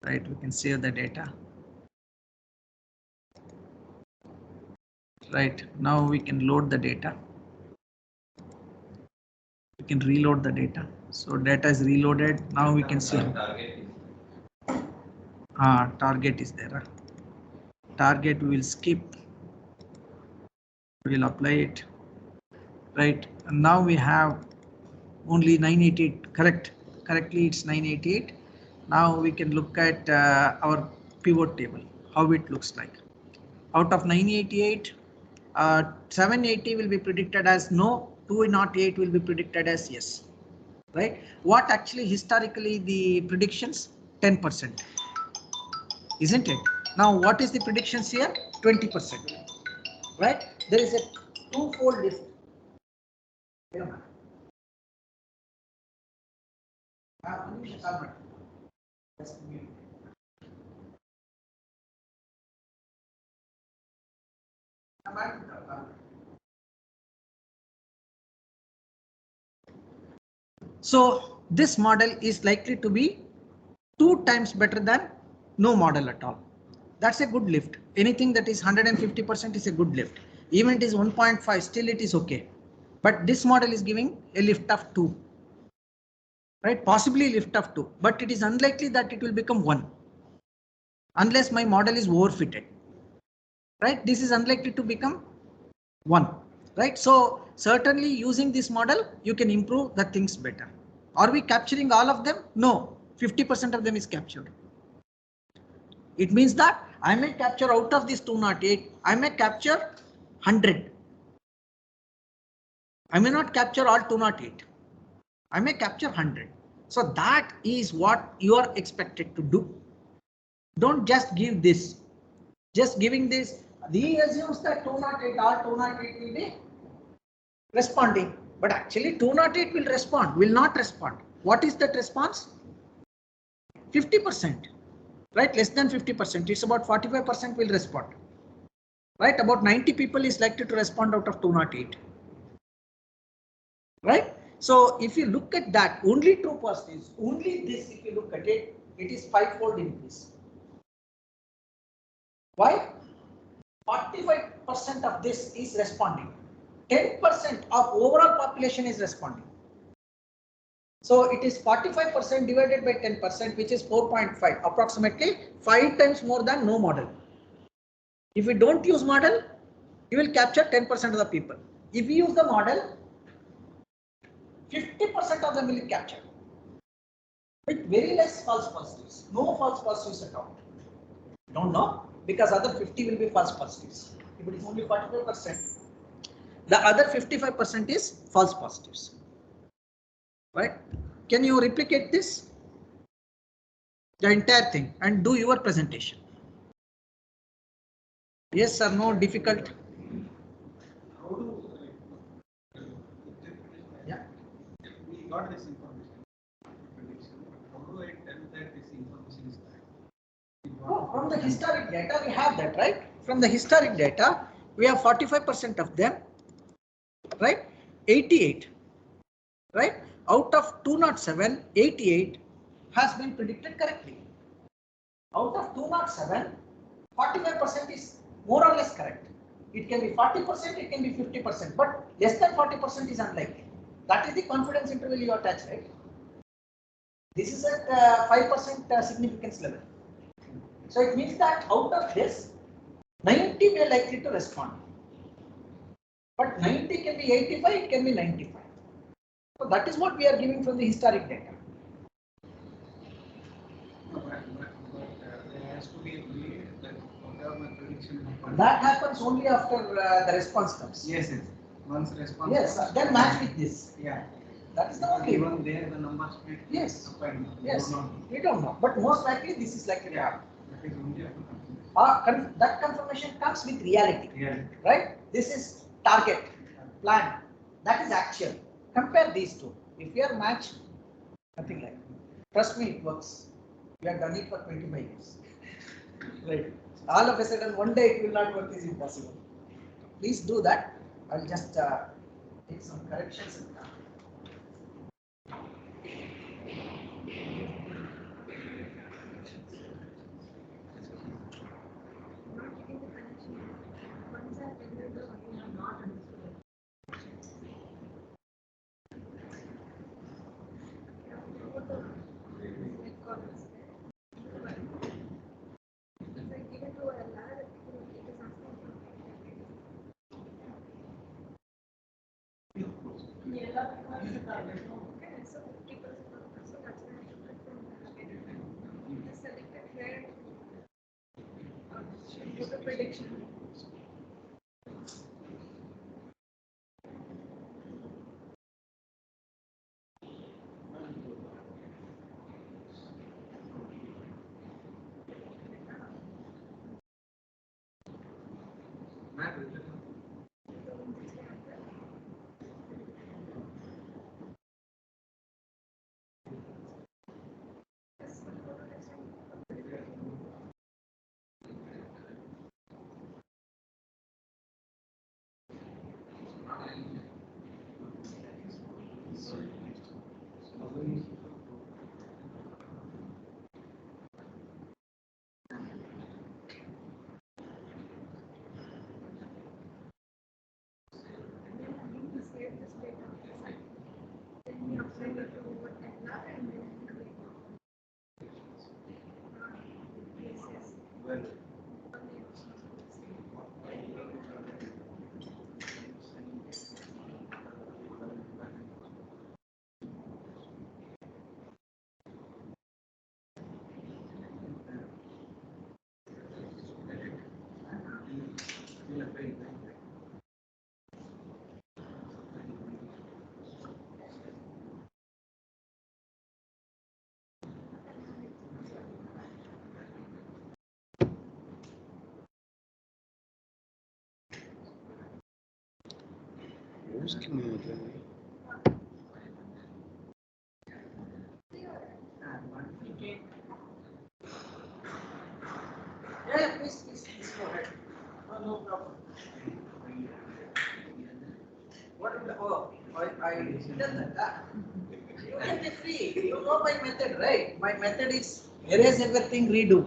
Right. We can save the data. Right. Now we can load the data. We can reload the data. So data is reloaded. Now we can see. Target is there. Target we will skip. We will apply it. Right. And now we have only 988. Correctly it's 988. Now we can look at our pivot table, how it looks like. Out of 988, 780 will be predicted as no, 208 will be predicted as yes. Right? What actually historically the predictions? 10%. Isn't it? Now what is the predictions here? 20%. Right? There is a twofold lift. So this model is likely to be 2 times better than no model at all. That's a good lift. Anything that is 150% is a good lift. Even it is 1.5, still it is okay. But this model is giving a lift of 2. Right? Possibly lift of 2, but it is unlikely that it will become 1 unless my model is overfitted. Right? This is unlikely to become 1. Right? So certainly using this model, you can improve the things better. Are we capturing all of them? No, 50% of them is captured. It means that I may capture out of this 208, I may capture 100. I may not capture all 208. I may capture 100. So that is what you are expected to do. Don't just give this. Just giving this, he assumes that 208, all 208 will be responding. But actually 208 will respond, will not respond. What is that response? 50. Right, less than 50%, it's about 45% will respond. Right, about 90 people is likely to respond out of 208. Right, so if you look at that, only 2%, only this, if you look at it, it is 5-fold increase. Why? 45% of this is responding. 10% of overall population is responding. So it is 45% divided by 10%, which is 4.5, approximately 5 times more than no model. If we don't use model, you will capture 10% of the people. If you use the model, 50% of them will be captured with very less false positives. No false positives at all. Don't know, because other 50 will be false positives. If it is only 45%, the other 55% is false positives. Right? Can you replicate this? The entire thing and do your presentation. Yes or no, difficult? How do Yeah. we got this information? How do I tell that this information is correct? Oh, from the historic data, we have that, right? From the historic data, we have 45% of them, right? 88, right? Out of 207, 88 has been predicted correctly. Out of 207, 45% is more or less correct. It can be 40%, it can be 50%, but less than 40% is unlikely. That is the confidence interval you attach, right? This is at 5% significance level. So it means that out of this, 90 we are likely to respond. But 90 can be 85, it can be 95. So that is what we are giving from the historic data. There has to be a way that whatever my prediction. That happens only after the response comes. Yes, yes. Once response. Yes, comes, then match with this. Yeah. That is the only Even one. there the numbers may. Yes. Fine. Yes. We don't know. But most likely this is like a Yeah. That is only after. that confirmation comes with reality. Reality. Right? This is target, plan. That is actual. Compare these two. If you are matched, nothing like that. Trust me, it works. We have done it for 25 years. Right. All of a sudden, one day it will not work is impossible. Please do that. I'll just take some corrections. Prediction. Who's giving me Yeah, please go ahead. No problem. What will I done that. You can be free. You know my method, right? My method is erase everything, redo.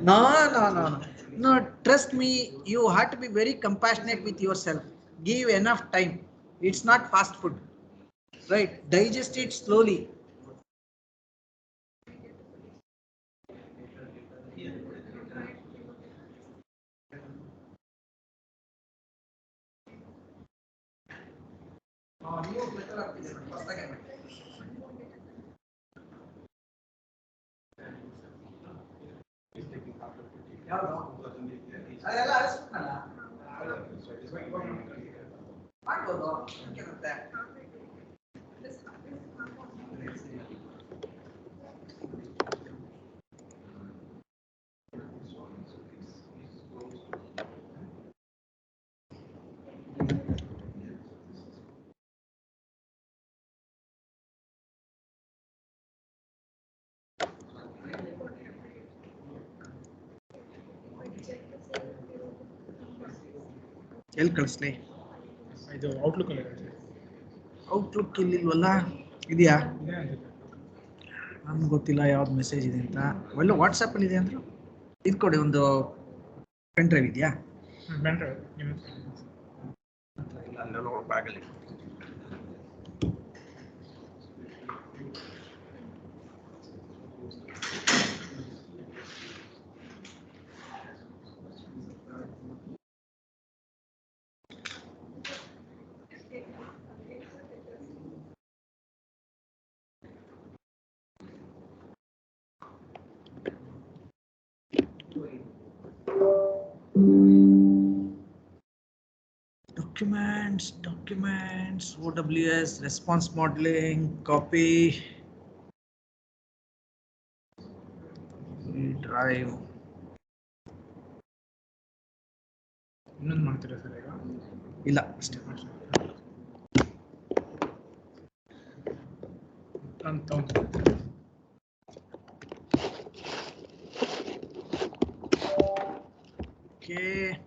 No. No, trust me, you have to be very compassionate with yourself. Give enough time. It's not fast food. Right? Digest it slowly. ನೀವು better ಆಗ್ತಿದೆ ನೋಡಿ, ಹೊಸ್ದಾಗಿ ಮಾಡಿ. ಯಾವ್ದು? ಅದೆಲ್ಲ ಅಳಿಸ್ಬಿಟ್ನಲ್ಲ. ಮಾಡ್ಬೋದು. ಹಂಗೇನಂತೆ. ಎಲ್ಲಿ ಕಳಿಸ್ಲಿ? ಇದು ಔಟ್ಲುಕ್ ಅಲ್ಲಿ ಔಟ್ಲುಕ್ ಇಲ್ಲಿಲ್ವಲ್ಲ, ಇದೆಯಾ? ಇದೆ ಅನ್ಸುತ್ತೆ. ನಮ್ಗೆ ಗೊತ್ತಿಲ್ಲ ಯಾವ್ದು ಮೆಸೇಜ್ ಇದೆ ಅಂತ. ಒಳ್ಳೆ ವಾಟ್ಸಪ್ ಅಲ್ಲಿ ಇದೆ ಅಂದ್ರು. ಇದು ಕೊಡಿ, ಒಂದು ಪೆನ್ ಡ್ರೈವ್ ಇದೆಯಾ? ಬ್ಯಾನ್ಡ್ರೈವ್ ನಿಮ್ಮ ಅಲ್ಲೆಲ್ಲ ಬ್ಯಾಗಲ್ಲಿ. Documents, OWS, response modeling, copy, drive. ಇನ್ನೊಂದು ಮಾಡ್ತೀರಾ ಸರ್ ಈಗ? ಇಲ್ಲ ಅಷ್ಟೇ. Okay.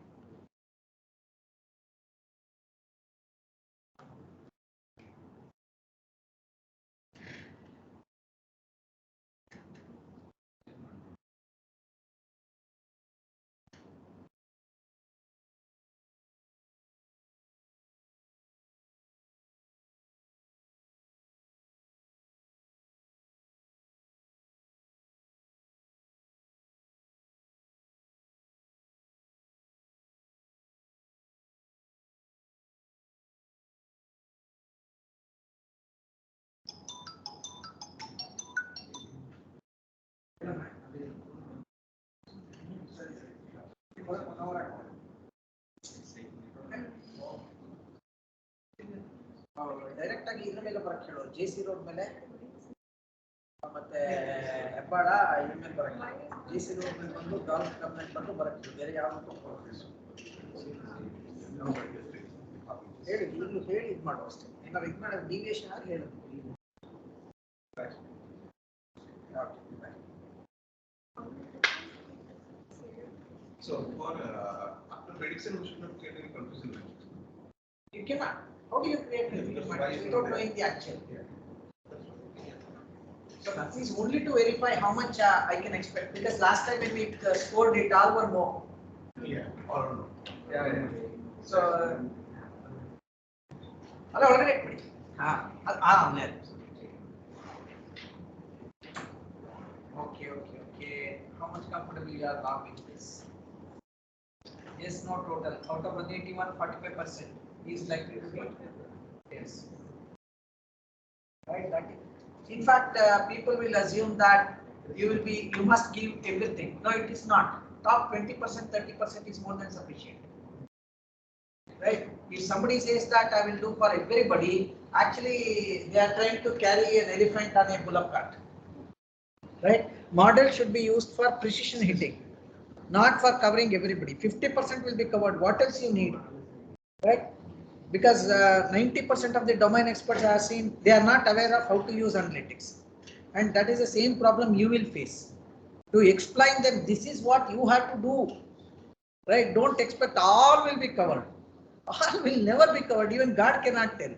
ಡೈರೆಕ್ಟ್ ಆಗಿ ಇದ್ರ ಮೇಲೆ ಬರಕ್ಕೆ ಹೇಳೋ, JC ರೋಡ್ ಮೇಲೆ ಮತ್ತೆ ಹೆಬ್ಬಾಳ ಇದ್ರ ಮೇಲೆ ಬರಕ್ಕೆ, JC ರೋಡ್ ಮೇಲೆ ಬಂದು ಡಾಲ್ಫ್ ಕಂಪ್ಲೇಂಟ್ ಬಂದು ಬರಕ್ಕೆ, ಬೇರೆ ಯಾವ್ದು ಹೇಳಿ, ಈಗಲೂ ಹೇಳಿ ಇದು ಮಾಡುವ ಅಷ್ಟೇ. ಏನಾದ್ರು ಇದು ಮಾಡೋದು ಡಿವಿಯೇಷನ್ ಆಗಿ ಹೇಳೋದು. So for after prediction, we should not create any confusion. You cannot. How do you create confusion without knowing the actual? So that is only to verify how much I can expect. Because last time when we scored it, all were no. Yeah. Or no. Yeah. So. Hello, already. Okay. How much comfortable you are now with this? Yes, no total. Out of 181, 45% is likely to be. Yes. Right. That is. In fact, people will assume that you must give everything. No, it is not. Top 20%, 30% is more than sufficient. Right? If somebody says that I will do for everybody, actually they are trying to carry an elephant on a bullock cart. Right? Model should be used for precision hitting, not for covering everybody. 50% will be covered. What else you need? Right? Because 90% of the domain experts I have seen, they are not aware of how to use analytics. And that is the same problem you will face. To explain them, this is what you have to do. Right? Don't expect all will be covered. All will never be covered. Even God cannot tell.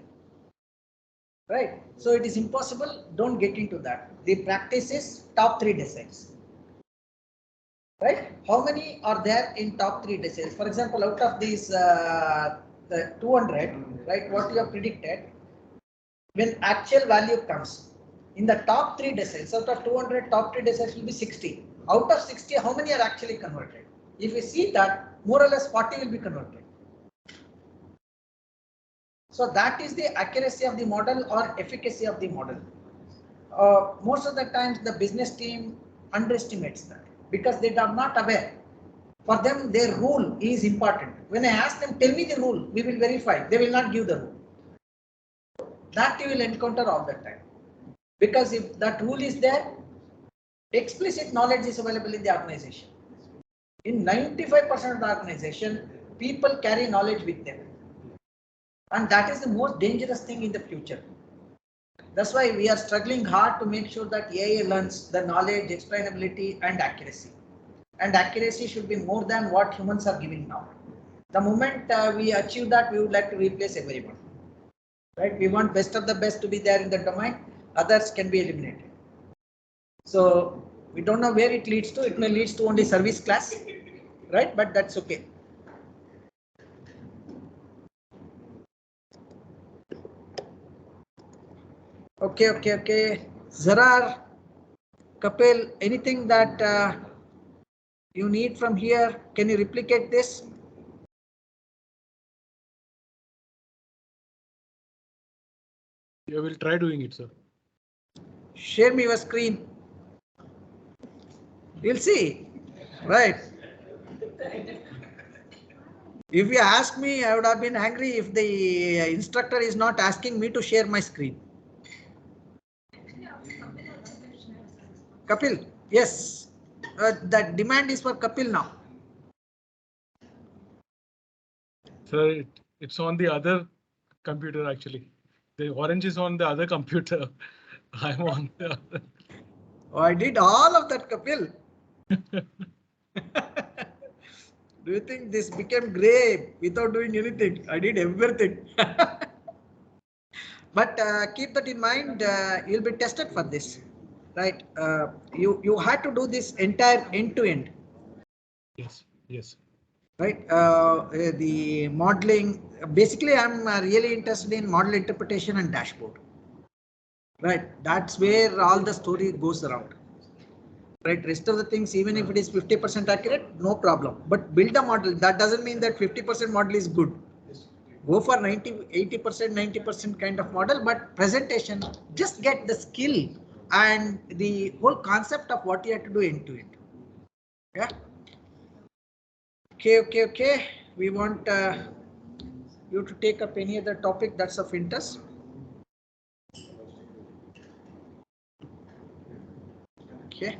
Right? So it is impossible. Don't get into that. The practice is top 3 deciles. Right? How many are there in top 3 deciles? For example, out of these the 200, right? What you have predicted, when actual value comes in the top 3 deciles, out of 200, top 3 deciles will be 60. Out of 60, how many are actually converted? If you see that, more or less 40 will be converted. So that is the accuracy of the model or efficacy of the model. Most of the times the business team underestimates that because they are not aware. For them, their rule is important. When I ask them, tell me the rule, we will verify. They will not give the rule. That you will encounter all the time. Because if that rule is there, explicit knowledge is available in the organization. In 95% of the organization, people carry knowledge with them. And that is the most dangerous thing in the future. That's why we are struggling hard to make sure that AI learns the knowledge, explainability, and accuracy. And accuracy should be more than what humans are giving now. The moment we achieve that, we would like to replace everyone. Right? We want best of the best to be there in the domain. Others can be eliminated. So we don't know where it leads to. It may lead to only service class, right? But that's okay. Okay. Zarar, Kapil, anything that you need from here? Can you replicate this? I will try doing it, sir. Share me your screen. You'll see, right? If you ask me, I would have been angry if the instructor is not asking me to share my screen. Kapil, yes, that demand is for Kapil now. Sir, it's on the other computer actually. The orange is on the other computer. I'm on the other. Oh, I did all of that, Kapil. Do you think this became gray without doing anything? I did everything. But keep that in mind, you'll be tested for this, right? You had to do this entire end to end. Yes, yes. Right, the modeling. Basically, I'm really interested in model interpretation and dashboard. Right, that's where all the story goes around. Right, rest of the things, even if it is 50% accurate, no problem. But build a model. That doesn't mean that 50% model is good. Go for 90, 80%, 90% kind of model, but presentation, just get the skill and the whole concept of what you have to do end to end. Yeah. Okay. We want you to take up any other topic that's of interest. Okay.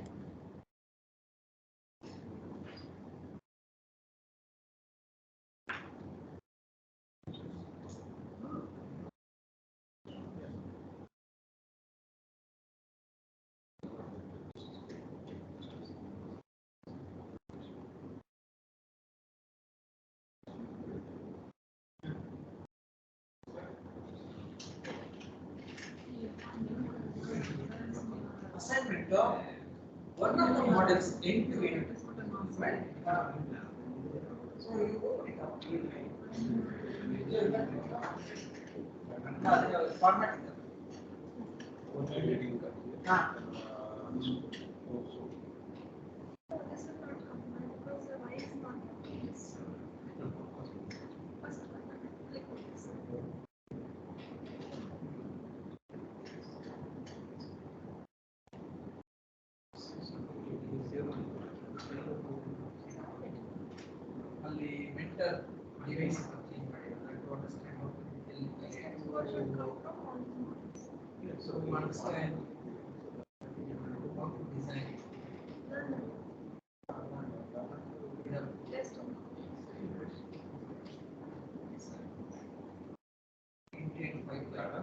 Assignment of one of the models end to end. Right? So you go pick up. Format. Ah. ಅಲ್ಲಿ mentor device change ಮಾಡಿದ್ದಾರೆ to understand how to understand how to design intent pipeline.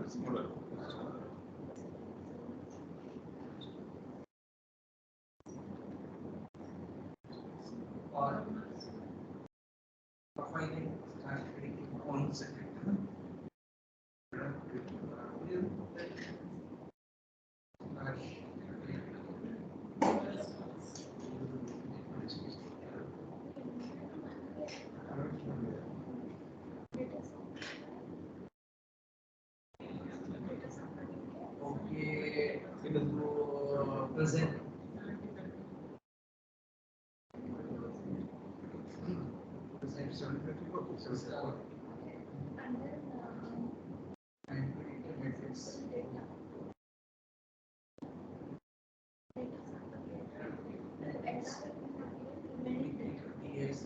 Or profiling predicting points and okay, to present and predictive methods. Yes,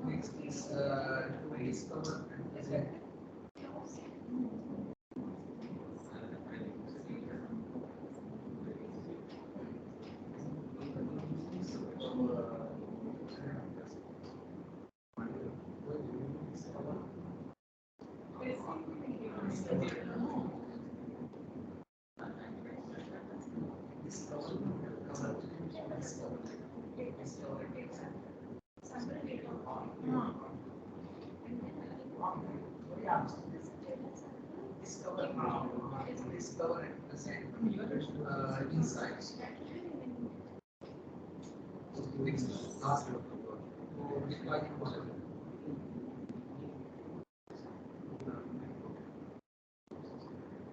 next is to discover and present. Discover and present insights. Next, last one. To deploy the model.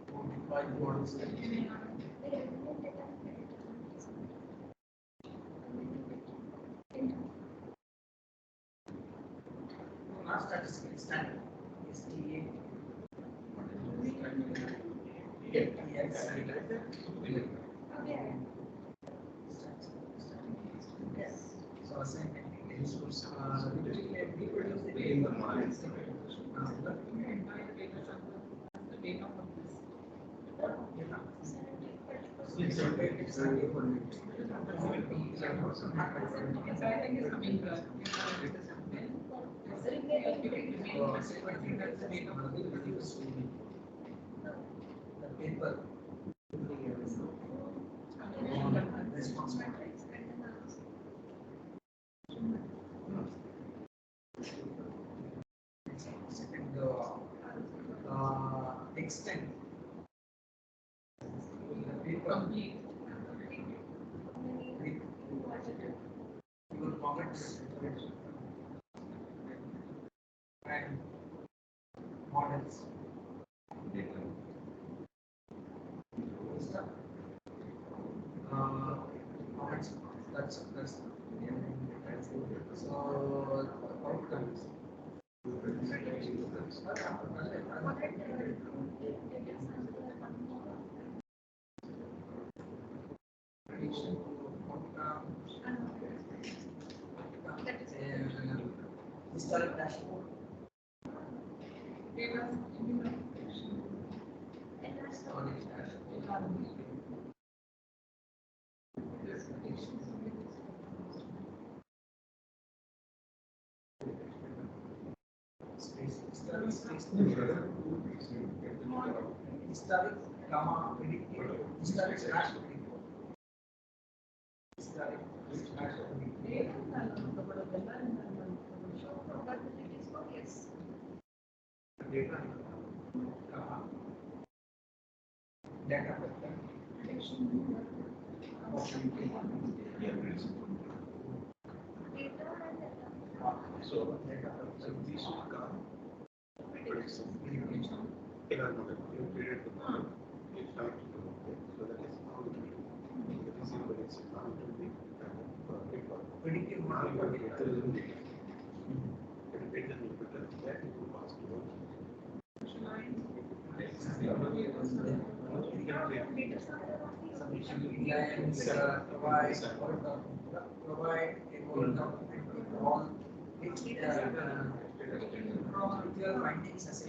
To deploy the models. statistical standard. STA. So assignment resource the paper second extent the paper your comments and models. Comments. That's so outcomes. Historic dashboard. Historic, comma, predictive, historic slash predictive. Historic slash predictive. Data, data vector. So these should come. Predictive model. Provide a document with all its your findings as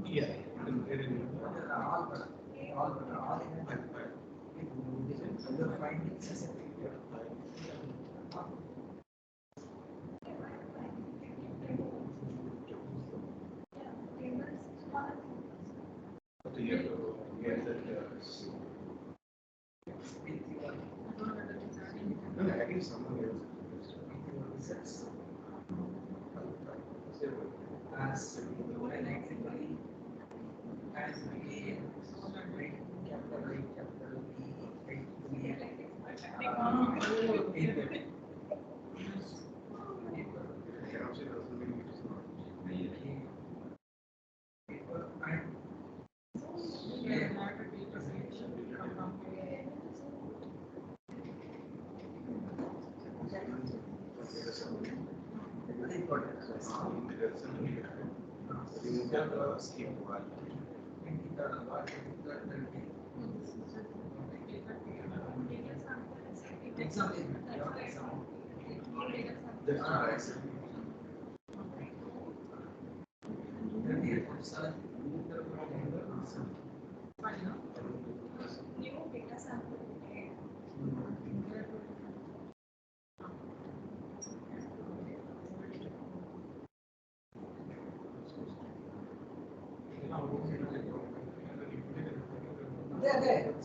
Yeah. all your findings as as electrically as BA, capital A, capital B,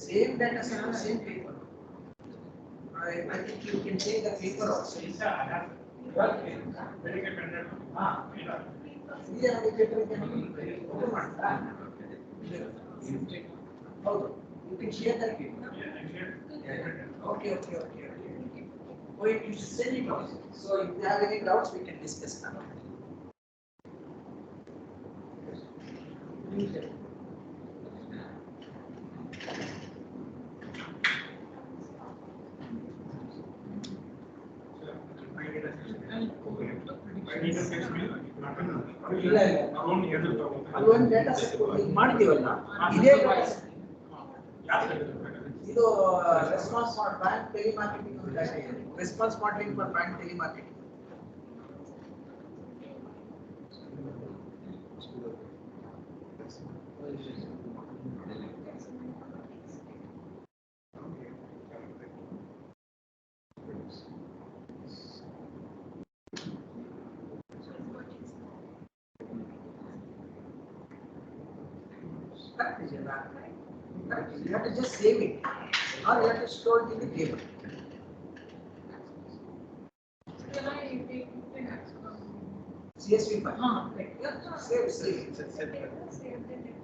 same data set, same paper. I think you can take the paper also. Yeah, you can share that paper. Okay. Wait, you should send it also. So if you have any doubts, we can discuss now. ಇಲ್ಲ ಅದು ಒಂದು data set ಮಾಡಿದೀವಲ್ಲ ಇದೇ ಇದು response for bank telemarketing response modelling for bank telemarketing. Correct, you have to just save it, or you have to store it in the table. CSV file. Save it.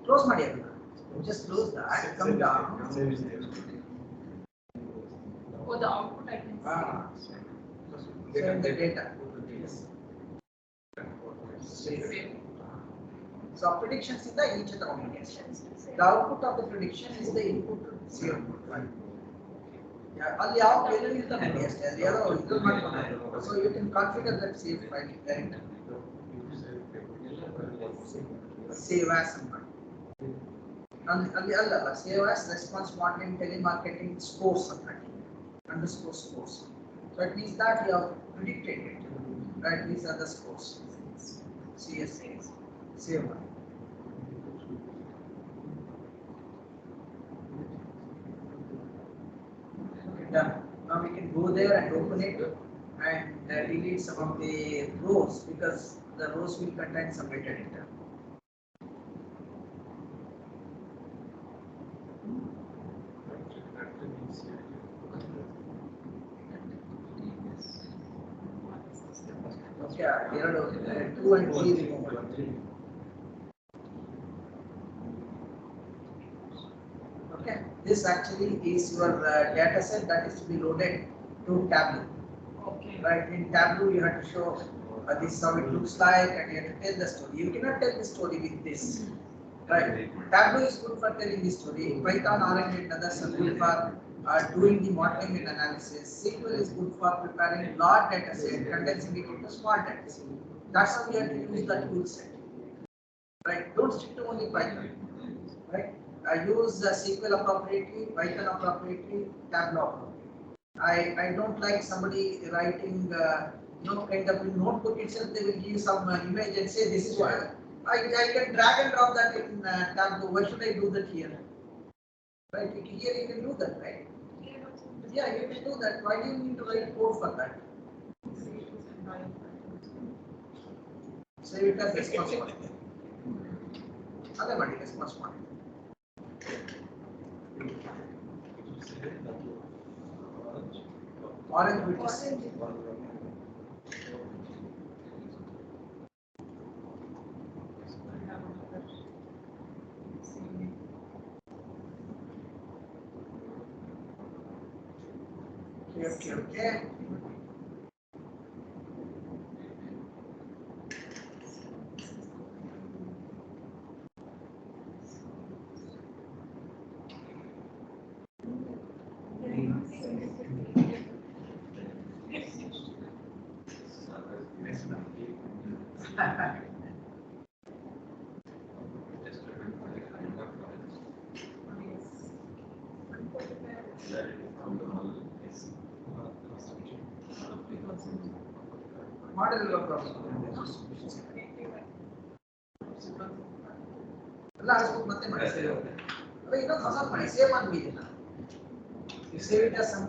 Close ಮಾಡಿ ಅದನ್ನ. Just close that. Come down. For the output I can see. Save the data. So predictions in the each of the combinations. The output of the prediction is the input to CSV file. ಅಲ್ಲಿ ಯಾವ value ಇರುತ್ತೆ ನೋಡಿ ಅಷ್ಟೇ, ಅದು ಯಾರೋ ಇದು ಮಾಡ್ಕೊಂಡು. So you can configure that CSV file directly. Save as ಅಂತ. ಅಲ್ಲಿ ಅಲ್ಲ save as response modeling telemarketing scores ಅಂತ underscore scores. So it means that you have predicted it. Right, these are the scores. CSV. Save. Done. Now we can go there and open it and delete some of the rows because the rows will contain some metadata. Okay, 2 and 3 remove. Okay, this actually is your data set that is to be loaded to Tableau. Okay. Right, in Tableau you have to show this is how it looks like and you have to tell the story. You cannot tell the story with this. Right, Tableau is good for telling the story. Python, R and others are good for doing the modeling and analysis. SQL is good for preparing large data set, condensing it into small data set. That's how we have to use the tool set. Right, don't stick to only Python. Right, I use SQL appropriately, Python appropriately, Tableau appropriately. I don't like somebody writing, kind of in notebook itself. They will give some image and say this is what I can drag and drop that in Tableau. Why should I do that here? Right, here you can do that, right? Yeah, you can do that. Why do you need to write code for that? Save it as response model. Other one is response model. Orange which is okay. Model problem. ಎಲ್ಲ ಅಷ್ಟು ಮತ್ತೆ ಮಾಡಿ save ಆಗುತ್ತೆ. ಅದೇ ಇನ್ನೊಂದು ಹೊಸ ಮಾಡಿ save ಮಾಡ್ಬಿಡಿ ನಾನು. You save it as some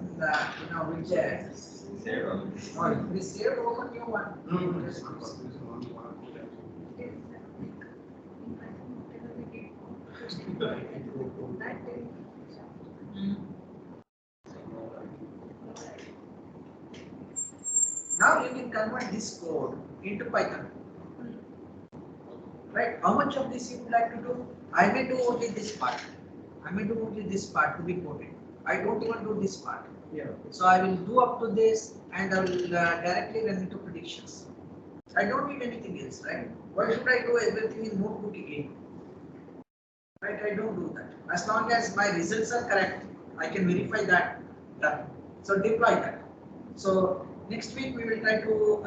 widget. Save. Or we save open new one. Now you can convert this code into Python. Right? How much of this you would like to do? I may do only this part. I may do only this part to be coded. I don't even do this part. Yeah. So I will do up to this and I will directly run into predictions. I don't need anything else, right? Why should I do everything in notebook again? Right? I don't do that. As long as my results are correct, I can verify that. Done. So deploy that. So Next week we will try to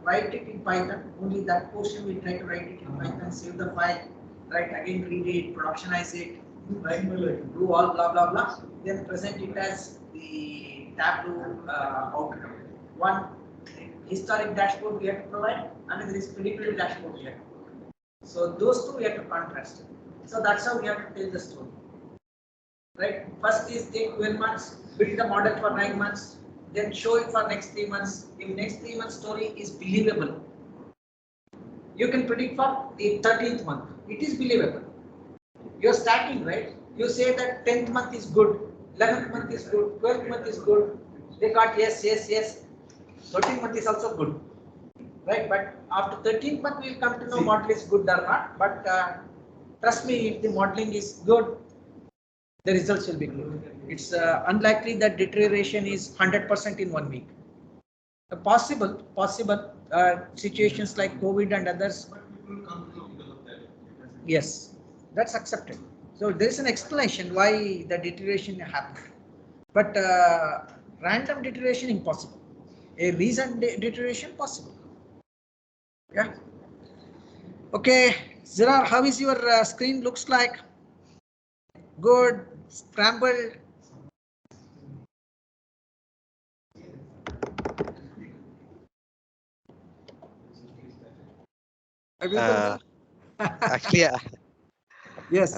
write it in Python. Only that portion we try to write it in Python, save the file, right? Again, read it, productionize it, right? Do all blah blah blah. Then present it as the Tableau outcome. One historic dashboard we have to provide, and there is predictive dashboard we have to provide. So those two we have to contrast. So that's how we have to tell the story. Right? First is take 12 months, build the model for 9 months, then show it for next 3 months. If next 3 months story is believable, you can predict for the 13th month. It is believable. You're starting, right? You say that 10th month is good, 11th month is good, 12th month is good. They got yes, yes, yes. 13th month is also good, right? But after 13th month, we'll come to know model is good or not. But trust me, if the modeling is good, the results will be good. It's unlikely that deterioration is 100% in 1 week. Possible situations like COVID and others. Yes, that's accepted. So there is an explanation why the deterioration happened. But random deterioration impossible. A reason deterioration possible. Yeah. Okay, Zirar, how is your screen looks like? Good, scrambled. Actually, Yes.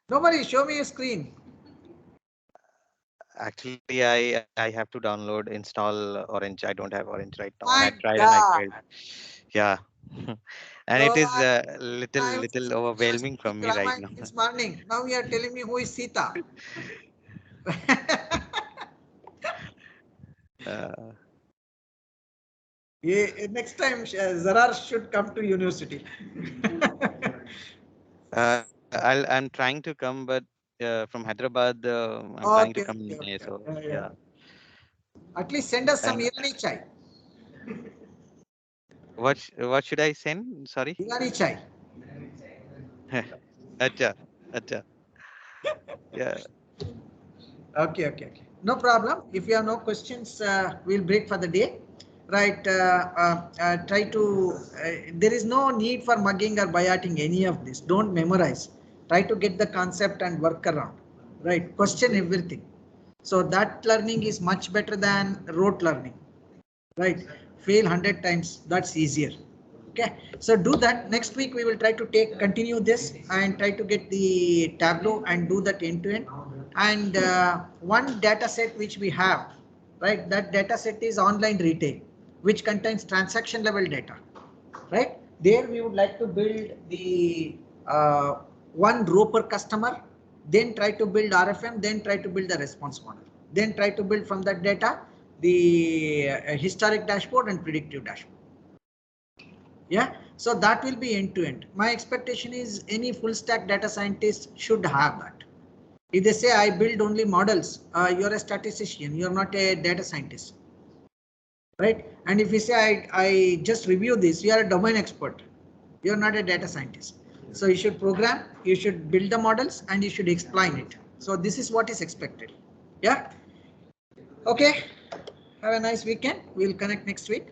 Nobody show me your screen. actually, I have to download, install Orange. I don't have Orange right now, and I My tried and I God. failed. Yeah, and it is God. little overwhelming from me right now. This morning. Now you are telling me who is Sita. Uh, Next time Zarar should come to university. I'm trying to come, but from Hyderabad, I'm planning to Okay, come okay, in May. okay. So Yeah, yeah. yeah, At least send us some and Irani chai. what should I send? Sorry. Irani chai. Acha, acha. Yeah. Okay, okay, okay. No problem. If you have no questions, we'll break for the day. Right. Try to. There is no need for mugging or biating any of this. Don't memorize. Try to get the concept and work around. Right. Question everything. So that learning is much better than rote learning. Right. Fail 100 times. That's easier. Okay, so do that. Next week we will try to continue this and try to get the Tableau and do that end to end. And one data set which we have, right? That data set is online retail, which contains transaction level data, right? There we would like to build the one row per customer, then try to build RFM, then try to build the response model, then try to build from that data the historic dashboard and predictive dashboard. Yeah, so that will be end to end. My expectation is any full stack data scientist should have that. If they say I build only models, you're a statistician, you're not a data scientist, right? And if you say I just review this, you are a domain expert, you're not a data scientist. So you should program, you should build the models, and you should explain it. So this is what is expected. Yeah. Okay. Have a nice weekend. We'll connect next week.